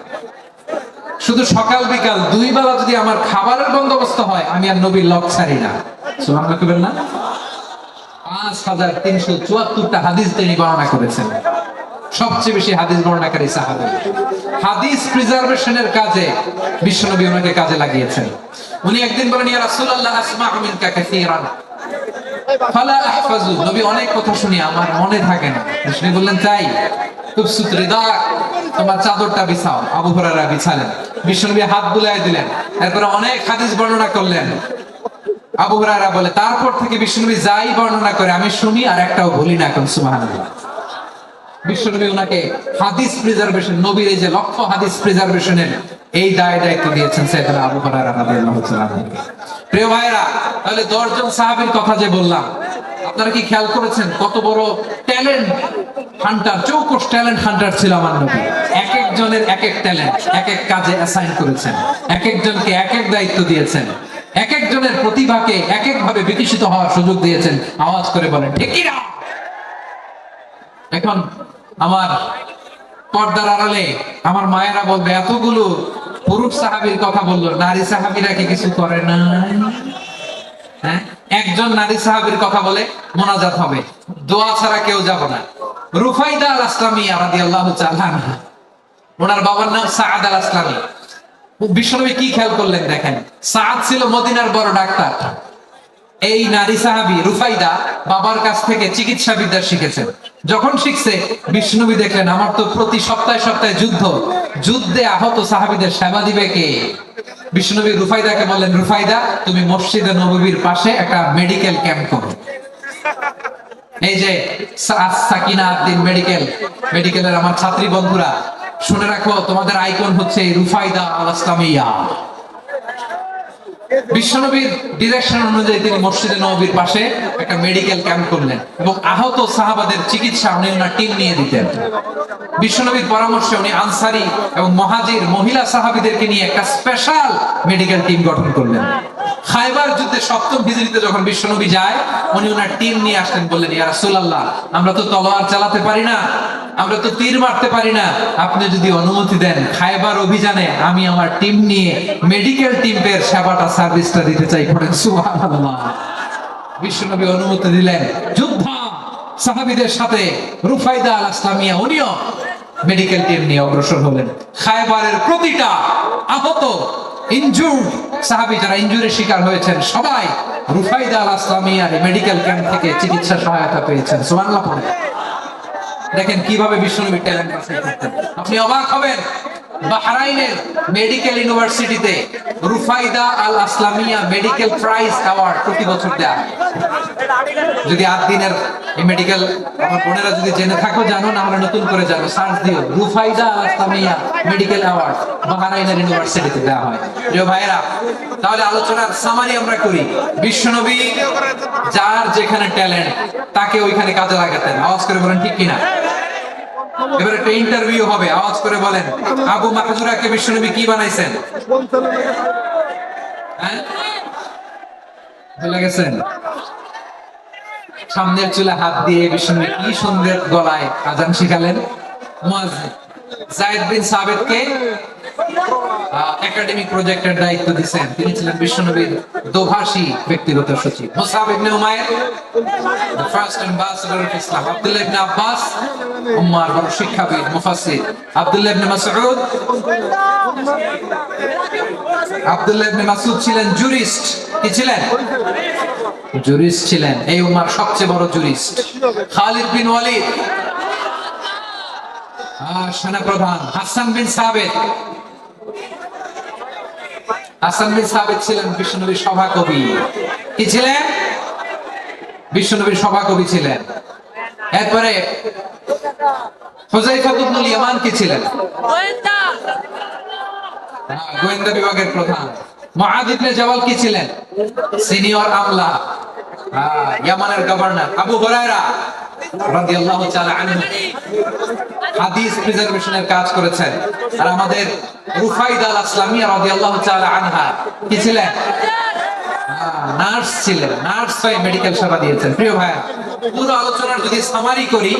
শুধু সকাল বিকাল দুই বেলা যদি আমার খাবারের বন্দোবস্ত হয়, আমি আর নবীর লক ছাড়ি না। সুবহানাল্লাহ কইবেন না? 5374টা হাদিস তিনি বর্ণনা করেছেন। সবচেয়ে বেশি হাদিস বর্ণনাকারী সাহাবী। হাদিস প্রিজার্ভেশনের কাজে বিশ্বনবী ওনাকে কাজে লাগিয়েছেন। উনি একদিন বলেন, ইয়া রাসূলুল্লাহ আসমা'ু মিনকা কাসীরান ফালা আহফাজু, নবী অনেক কথা শুনি আমার মনে থাকে না। বিষ্ণু বললেন, তাই তুবসুত রিদাক, তোমার চাদরটা বিছাও। আবু হুরায়রা বিছালেন, বিশ্বনবী হাত বুলায় দিলেন, এরপর অনেক হাদিস বর্ণনা করলেন। আবু হুরায়রা বলে, তারপর থেকে বিশ্বনবী যাই বর্ণনা করে আমি শুনি আর একটাও ভুলি না। এখন সুবহানাল্লাহ। বিশ্বনবী ওনাকে হাদিস প্রিজার্ভেশন, নবীর এই যে লক্ষ্য হাদিস প্রিজার্ভেশনের এই দায়িত্ব দিয়েছেন সাইয়েদনা আবু হুরায়রা রাদিয়াল্লাহু তাআলা আনহু। প্রিয় ভাইরা, তাহলে 10 জন সাহাবীর কথা যে বললাম, আপনারা কি খেয়াল করেছেন কত বড় ট্যালেন্ট হান্টার, চৌকস ট্যালেন্ট হান্টার ছিল আমার নবী। এক একজনের এক এক ট্যালেন্ট, এক এক কাজে অ্যাসাইন করেছেন, এক একজনকে এক এক দায়িত্ব দিয়েছেন, এক একজনের প্রতিভাকে এক এক ভাবে বিকশিত হওয়ার সুযোগ দিয়েছেন। আওয়াজ করে বলেন ঠিক কি না? এখন আমার পর্দার আড়ালে আমার মায়েরা বলবে, এতগুলো পুরুষ সাহাবীর কথা বললো, নারী সাহাবীরা কি কিছু করে না? হ্যাঁ, একজন নারী সাহাবীর কথা বলে মোনাজাত হবে, দোয়া ছাড়া কেউ যাব না। রুফাইদা আল আসলামিয়া রাদিয়াল্লাহু তাআলা আনহা, ওনার বাবার নাম সাআদ আল আসলামি। বিশ্বনবী কি খেয়াল করলেন দেখেন, সাআদ ছিল মদিনার বড় ডাক্তার। এই নারী সাহাবী রুফাইদা বাবার কাছ থেকে চিকিৎসা বিদ্যা শিখেছেন। যখন শিখছে, বিশ্বনবী দেখলেন আমার তো প্রতি সপ্তাহে সপ্তাহে যুদ্ধে আহত সাহাবীদের সেবা দিবে কে? বিশ্বনবী রুফাইদাকে বললেন, রুফাইদা তুমি মসজিদে নববীর পাশে একটা মেডিকেল ক্যাম্প করো। এই যে সাকিনা আদ্দিন মেডিকেলের আমার ছাত্রী বন্ধুরা, শুনে রাখো, তোমাদের আইকন হচ্ছে রুফাইদা আল আসলামিয়া। বিশ্বনবীর ডিরেকশন অনুযায়ী তিনি মসজিদে নববীর পাশে একটা মেডিকেল ক্যাম্প করলেন এবং আহত সাহাবাদের চিকিৎসা উনি ওনার টিম নিয়ে দিতেন। বিশ্বনবীর পরামর্শে উনি আনসারী এবং মুহাজির মহিলা সাহাবীদেরকে নিয়ে একটা স্পেশাল মেডিকেল টিম গঠন করলেন। খায়বার যুদ্ধে 7ম হিজরিতে যখন বিশ্বনবী যায়, উনি ওনার টিম নিয়ে আসলেন, বললেন, ইয়া রাসূলুল্লাহ, আমরা তো তলোয়ার চালাতে পারি না, আমরা তো তীর মারতে পারি না, আপনি যদি অনুমতি দেন খায়বার অভিযানে আমি আমার টিম নিয়ে মেডিকেল টিমের সেবাটা সার্ভিসটা দিতে চাই। পড়েন সুবহানাল্লাহ। বিশ্বনবী অনুমতি দিলেন। যুদ্ধ সাহাবীদের সাথে রুফাইদা আল আসলামিয়া উনিও মেডিকেল টিম নিয়ে অগ্রসর হলেন। খায়বারের প্রতিটা আহত ইনজুর্ড সাহাবী যারা ইনজুরির শিকার হয়েছেন, সবাই রুফাইদা আল আসলামিয়ার মেডিকেল ক্যাম্প থেকে চিকিৎসা সহায়তা পেয়েছেন। সুবহানাল্লাহ। দেখেন কিভাবে বিশ্বনবী ট্যালেন্ট বাছাই করতেন। আপনি অবাক হবেন, বাহরাইনের মেডিকেল ইউনিভার্সিটিতে রুফাইদা আল আসলামিয়া মেডিকেল প্রাইজ অ্যাওয়ার্ড প্রতি বছর দেয়া হয়। যদি 8 দিনের এই মেডিকেল আমার বোনেরা যদি জেনে থাকো জানো, না হলে নতুন করে জানো, সার্চ দিও রুফাইদা আল আসলামিয়া মেডিকেল অ্যাওয়ার্ড বাহরাইনের ইউনিভার্সিটিতে দেয়া হয়। প্রিয় ভাইরা, তাহলে আলোচনার সামারি আমরা করি। বিশ্বনবী যার যেখানে ট্যালেন্ট তাকে ওইখানে কাজে লাগাতেন। আওয়াজ করে বলেন ঠিক কিনা? এবারে একটা ইন্টারভিউ হবে, আওয়াজ করে বলেন, আবু মাহজুরাকে বিশ্বনবী কি বানাইছেন? হ্যাঁ, ভুলে গেছেন? সামনের চুলে হাত দিয়ে বিশ্বনবী কি সুন্দর গলায় আজান শিখালেন। মুয়াজ্জিন যায়েদ বিন সাবিতকে একাডেমিক প্রজেক্টের দায়িত্ব দিয়েছেন। তিনি ছিলেন বিশ্বনবীর দোভাষী ব্যক্তিগত সচিব। Musab ibn Umair, the first ambassador of Islam. Abdullah ibn Abbas, উম্মার বড় শিক্ষাবিদ মুফাসসির। আব্দুল্লাহ ইবনে মাসউদ ছিলেন জুরিস্ট। কি ছিলেন? জুরিস্ট ছিলেন, এই উম্মার সবচেয়ে বড় জুরিস্ট। খালিদ বিন ওয়ালিদ সেনাপ্রধান। হাসান বিন সাবিত ছিলেন বিশ্বনবীর সভাকবি। কি ছিলেন? বিশ্বনবীর সভাকবি ছিলেন। এরপরে হুযায়ফা ইবনুল ইয়ামান কি ছিলেন? গোয়েন্দা বিভাগের প্রধান। মুআয ইবনে জাবাল কি ছিলেন? সিনিয়র আমলা, ইয়ামানের গভর্নর। আবু হুরায়রা রাদিয়াল্লাহু তাআলা আনহু হাদিস প্রিজার্ভেশনের কাজ করেছেন। আর আমাদের রুফাইদা আল আসলামিয়া রাদিয়াল্লাহু তাআলা আনহা কি ছিলেন? নার্স ছিলেন। নার্স হয়ে মেডিকেল সেবা দিয়েছেন। প্রিয় ভাইয়া, পুরো আলোচনার যদি সামারি করি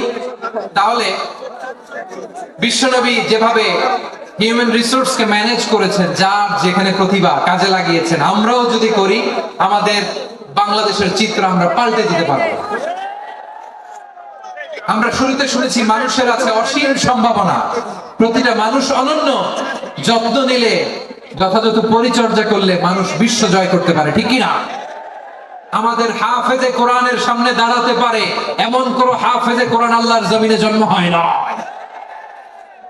তাহলে বিশ্বনবী যেভাবে হিউম্যান রিসোর্সকে ম্যানেজ করেছেন, যার যেখানে প্রতিভা কাজে লাগিয়েছেন, আমরাও যদি করি আমাদের বাংলাদেশের চিত্র আমরা পাল্টে দিতে পারবো। আমরা শুরুতে শুনেছি মানুষের আছে অসীম সম্ভাবনা, প্রতিটা মানুষ অনন্য, যত্ন নিলে, যথাযথ পরিচর্যা করলে মানুষ বিশ্ব জয় করতে পারে, ঠিক কিনা? আমাদের হাফেজে কোরআনের সামনে দাঁড়াতে পারে এমন কোন হাফেজে কোরআন আল্লাহর জমিনে জন্ম হয় না।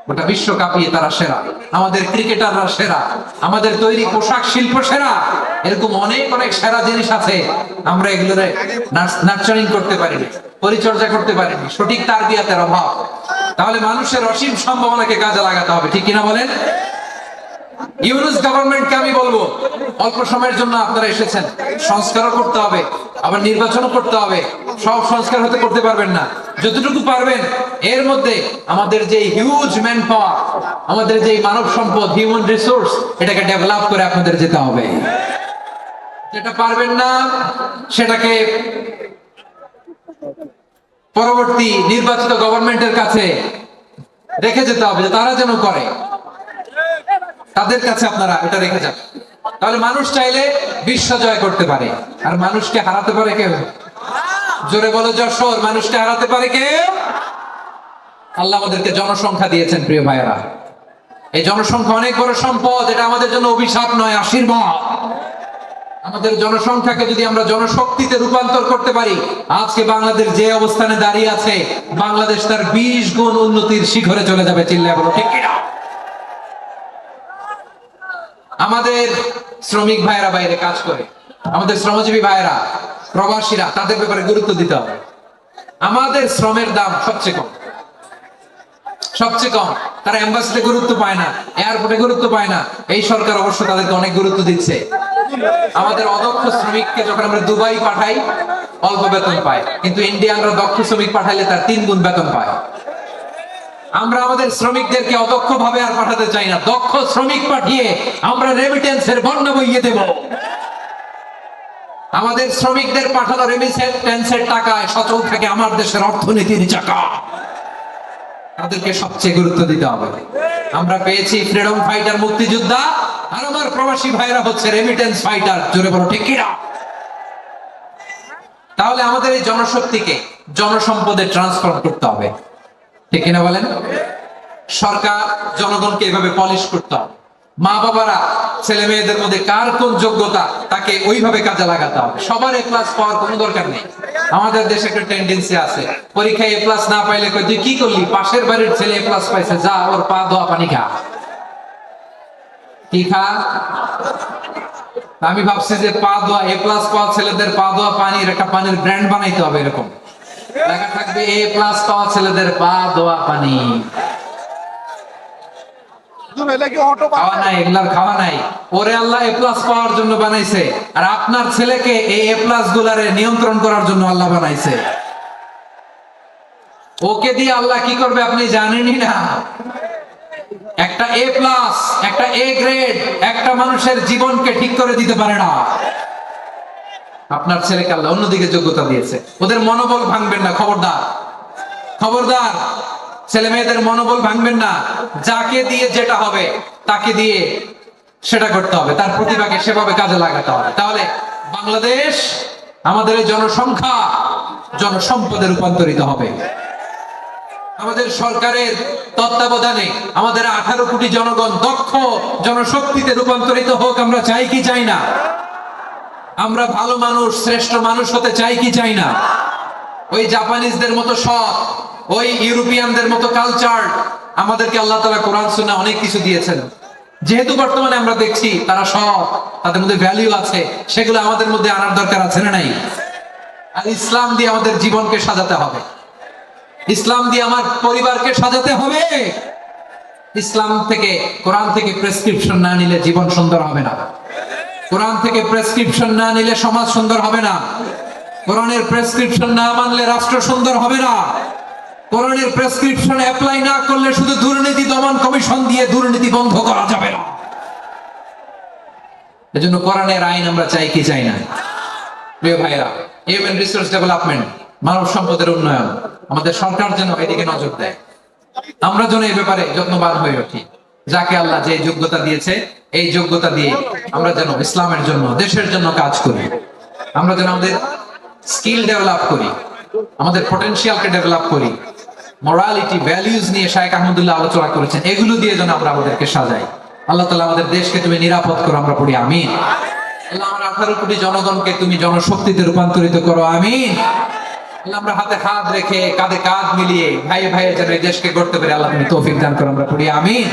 গোটা বিশ্ব কাঁপিয়ে তারা সেরা, আমাদের ক্রিকেটাররা সেরা, আমাদের তৈরি পোশাক শিল্প সেরা। এরকম অনেক অনেক সেরা জিনিস আছে, আমরা এগুলোর নার্চারিং করতে পারিনি, পরিচর্যা করতে পারিনি, সঠিক তারবিয়াতের অভাব। তাহলে মানুষের অসীম সম্ভাবনাকে কাজে লাগাতে হবে, ঠিক কিনা বলেন? ইউনুস গভর্নমেন্টকে আমি বলবো, অল্প সময়ের জন্য আপনারা এসেছেন, সংস্কারও করতে হবে, আবার নির্বাচনও করতে হবে। সব সংস্কার হতে করতে পারবেন না, যতটুকু পারবেন এর মধ্যে আমাদের যে হিউজ ম্যান পাওয়ার, আমাদের যে মানব সম্পদ, হিউম্যান রিসোর্স, এটাকে ডেভেলপ করে আপনাদের যেতে হবে। যেটা পারবেন না সেটাকে পরবর্তী নির্বাচিত গভর্নমেন্টের কাছে রেখে যেতে হবে, যে তারা যেন করে, তাদের কাছে আপনারা এটা রেখে যান। তাহলে মানুষ চাইলে বিশ্ব জয় করতে পারে। আর মানুষকে হারাতে পারে কেউ? জোরে বলো যশোর, মানুষকে হারাতে পারে কেউ? আল্লাহ আমাদেরকে জনসংখ্যা দিয়েছেন প্রিয় ভাইয়েরা। এই জনসংখ্যা অনেক বড় সম্পদ, এটা আমাদের জন্য অভিশাপ নয়, আশীর্বাদ। আমাদের জনসংখ্যাকে যদি আমরা জনশক্তিতে রূপান্তর করতে পারি, আজকে বাংলাদেশ যে অবস্থানে দাঁড়িয়ে আছে, বাংলাদেশ তার 20 গুণ উন্নতির শিখরে চলে যাবে। চিল্লায় বলো ঠিক কিনা? আমাদের শ্রমিক ভাইয়েরা বাইরে কাজ করে, আমাদের শ্রমজীবী ভাইয়েরা, প্রবাসীরা, তাদের ব্যাপারে গুরুত্ব দিতে হবে। আমাদের শ্রমের দাম সবচেয়ে কম, সবচেয়ে কম। তারা এম্বাসিতে গুরুত্ব পায় না, এয়ারপোর্টে গুরুত্ব পায় না। এই সরকার অবশ্য তাদেরকে অনেক গুরুত্ব দিচ্ছে। আমাদের অদক্ষ শ্রমিককে যখন আমরা দুবাই পাঠাই অল্প বেতন পায়, কিন্তু ইন্ডিয়ানরা দক্ষ শ্রমিক পাঠাইলে তার 3 গুণ বেতন পায়। আমরা আমাদের শ্রমিকদেরকে অদক্ষ ভাবে আর পাঠাতে চাই না, দক্ষ শ্রমিক পাঠিয়ে আমরা রেমিটেন্সের বন্যা বইয়ে দেব। আমাদের শ্রমিকদের পাঠানো রেমিটেন্সের টাকায় সচল থাকে আমার দেশের অর্থনীতির চাকা। তাদেরকে সবচেয়ে গুরুত্ব দিতে হবে। আমরা পেয়েছি ফ্রিডম ফাইটার, মুক্তিযোদ্ধা, আর আমার প্রবাসী ভাইরা হচ্ছে রেমিটেন্স ফাইটার। জোরে বলো ঠিক কিনা? তাহলে আমাদের এই জনশক্তিকে জনসম্পদে ট্রান্সফর্ম করতে হবে, ঠিক কিনা বলেন? সরকার জনগণকে এভাবে পলিশ করতে হবে। মা বাবারা ছেলে মেয়েদের মধ্যে কার কোন যোগ্যতা তাকে ওইভাবে কাজে লাগাতে হবে। সবার এ প্লাস পাওয়ার কোনো দরকার নেই। আমাদের দেশে একটা টেন্ডেন্সি আছে, পরীক্ষায় এ প্লাস না পাইলে কই তুই কি করলি, পাশের বাড়ির ছেলে এ প্লাস পাইছে, যা ওর পা ধোয়া পানি খা। কি খা? আমি ভাবছি যে পা ধোয়া, এ প্লাস পাওয়া ছেলেদের পা ধোয়া পানির একটা পানির ব্র্যান্ড বানাইতে হবে, এরকম লেখা থাকবে এ প্লাস পাওয়া ছেলেদের পা ধোয়া পানি। খাওয়া নাই, এগুলার খাওয়া নাই। ওরে আল্লাহ এ প্লাস পাওয়ার জন্য বানাইছে, আর আপনার ছেলেকে এই এ প্লাস গুলারে নিয়ন্ত্রণ করার জন্য আল্লাহ বানাইছে। ওকে দিয়ে আল্লাহ কি করবে আপনি জানেনই না। একটা এ প্লাস, একটা এ গ্রেড একটা মানুষের জীবনকে ঠিক করে দিতে পারে না। আপনার ছেলেকে আল্লাহ অন্যদিকে যোগ্যতা দিয়েছে। ওদের মনোবল ভাঙবেন না, খবরদার, খবরদার। ছেলে মেয়েদের মনোবল ভাঙবেন না। যাকে দিয়ে যেটা হবে তাকে দিয়ে সেটা করতে হবে, তার প্রতিভাকে সেভাবে কাজে লাগাতে হবে। তাহলে বাংলাদেশ, আমাদের এই জনসংখ্যা জনসম্পদে রূপান্তরিত হবে। আমাদের সরকারের তত্ত্বাবধানে আমাদের 18 কোটি জনগণ দক্ষ জনশক্তিতে রূপান্তরিত হোক। আমরা চাই কি চাই না? আমরা ভালো মানুষ, শ্রেষ্ঠ মানুষ হতে চাই কি চাই না? ওই জাপানিজদের মতো সৎ, ওই ইউরোপিয়ানদের মতো কালচার, আমাদেরকে আল্লাহ তাআলা কোরআন সুন্নাহ অনেক কিছু দিয়েছেন। যেহেতু বর্তমানে আমরা দেখছি তারা সৎ, তাদের মধ্যে ভ্যালু আছে, সেগুলো আমাদের মধ্যে আনার দরকার আছে না নাই? আর ইসলাম দিয়ে আমাদের জীবনকে সাজাতে হবে, ইসলাম দিয়ে আমার পরিবারকে সাজাতে হবে। ইসলাম থেকে, কোরআন থেকে প্রেসক্রিপশন না নিলে জীবন সুন্দর হবে না। কোরআন থেকে প্রেসক্রিপশন না নিলে সমাজ সুন্দর হবে না। কোরআনের প্রেসক্রিপশন না মানলে রাষ্ট্র সুন্দর হবে না। কোরআনের প্রেসক্রিপশন অ্যাপ্লাই না করলে শুধু দুর্নীতি দমন কমিশন দিয়ে দুর্নীতি বন্ধ করা যাবে না। এজন্য কোরআনের আইন আমরা চাই কি চাই না? প্রিয় ভাইরা, হিউম্যান রিসোর্স ডেভেলপমেন্ট, মানব সম্পদের উন্নয়ন, আমাদের সরকার যেন এদিকে নজর দেয়। আমরা যেন এই ব্যাপারে যত্নবান হয়ে উঠি। যাকে আল্লাহ যে যোগ্যতা দিয়েছে, এই যোগ্যতা দিয়ে আমরা যেন ইসলামের জন্য, দেশের জন্য কাজ করি। আমরা যেন আমাদের স্কিল ডেভেলপ করি, আমাদের পটেনশিয়ালকে ডেভেলপ করি। মোরালিটি, ভ্যালিউজ নিয়ে শায়েখ আহমদুল্লাহ আলোচনা করেছেন, এগুলো দিয়ে যেন আমরা আমাদেরকে সাজাই। আল্লাহ তাআলা আমাদের দেশকে তুমি নিরাপদ করো, আমরা পড়ি আমিন। আল্লাহ আমার 18 কোটি জনগণকে তুমি জনশক্তিতে রূপান্তরিত করো, আমিন। আল্লাহ আমরা হাতে হাত রেখে, কাঁধে কাঁধ মিলিয়ে ভাই ভাইয়ের যেন এই দেশকে গড়তে পারে, আল্লাহ তুমি তৌফিক দান করো, আমরা পড়ি আমিন।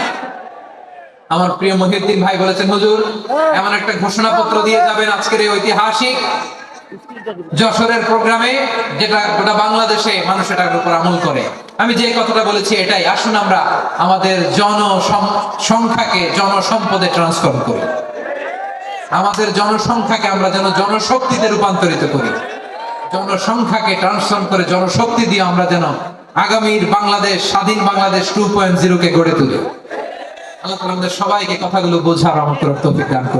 আমার প্রিয় মহিউদ্দিন ভাই বলেছেন, হুজুর এমন একটা ঘোষণাপত্র দিয়ে যাবেন আজকের এই ঐতিহাসিক যশোরের প্রোগ্রামে, যেটা গোটা বাংলাদেশে মানুষ এটার উপর আমল করে। আমি যে কথাটা বলেছি এটাই, আসুন আমরা আমাদের জনসংখ্যাকে জনসম্পদে ট্রান্সফর্ম করি। আমাদের জনসংখ্যাকে আমরা যেন জনশক্তিতে রূপান্তরিত করি। জনসংখ্যাকে ট্রান্সফর্ম করে জনশক্তি দিয়ে আমরা যেন আগামীর বাংলাদেশ, স্বাধীন বাংলাদেশ 2.0 কে গড়ে তুলি। আল্লাহ তাআলা আমাদের সবাইকে কথাগুলো বোঝার আমল করার তৌফিক দান করুন।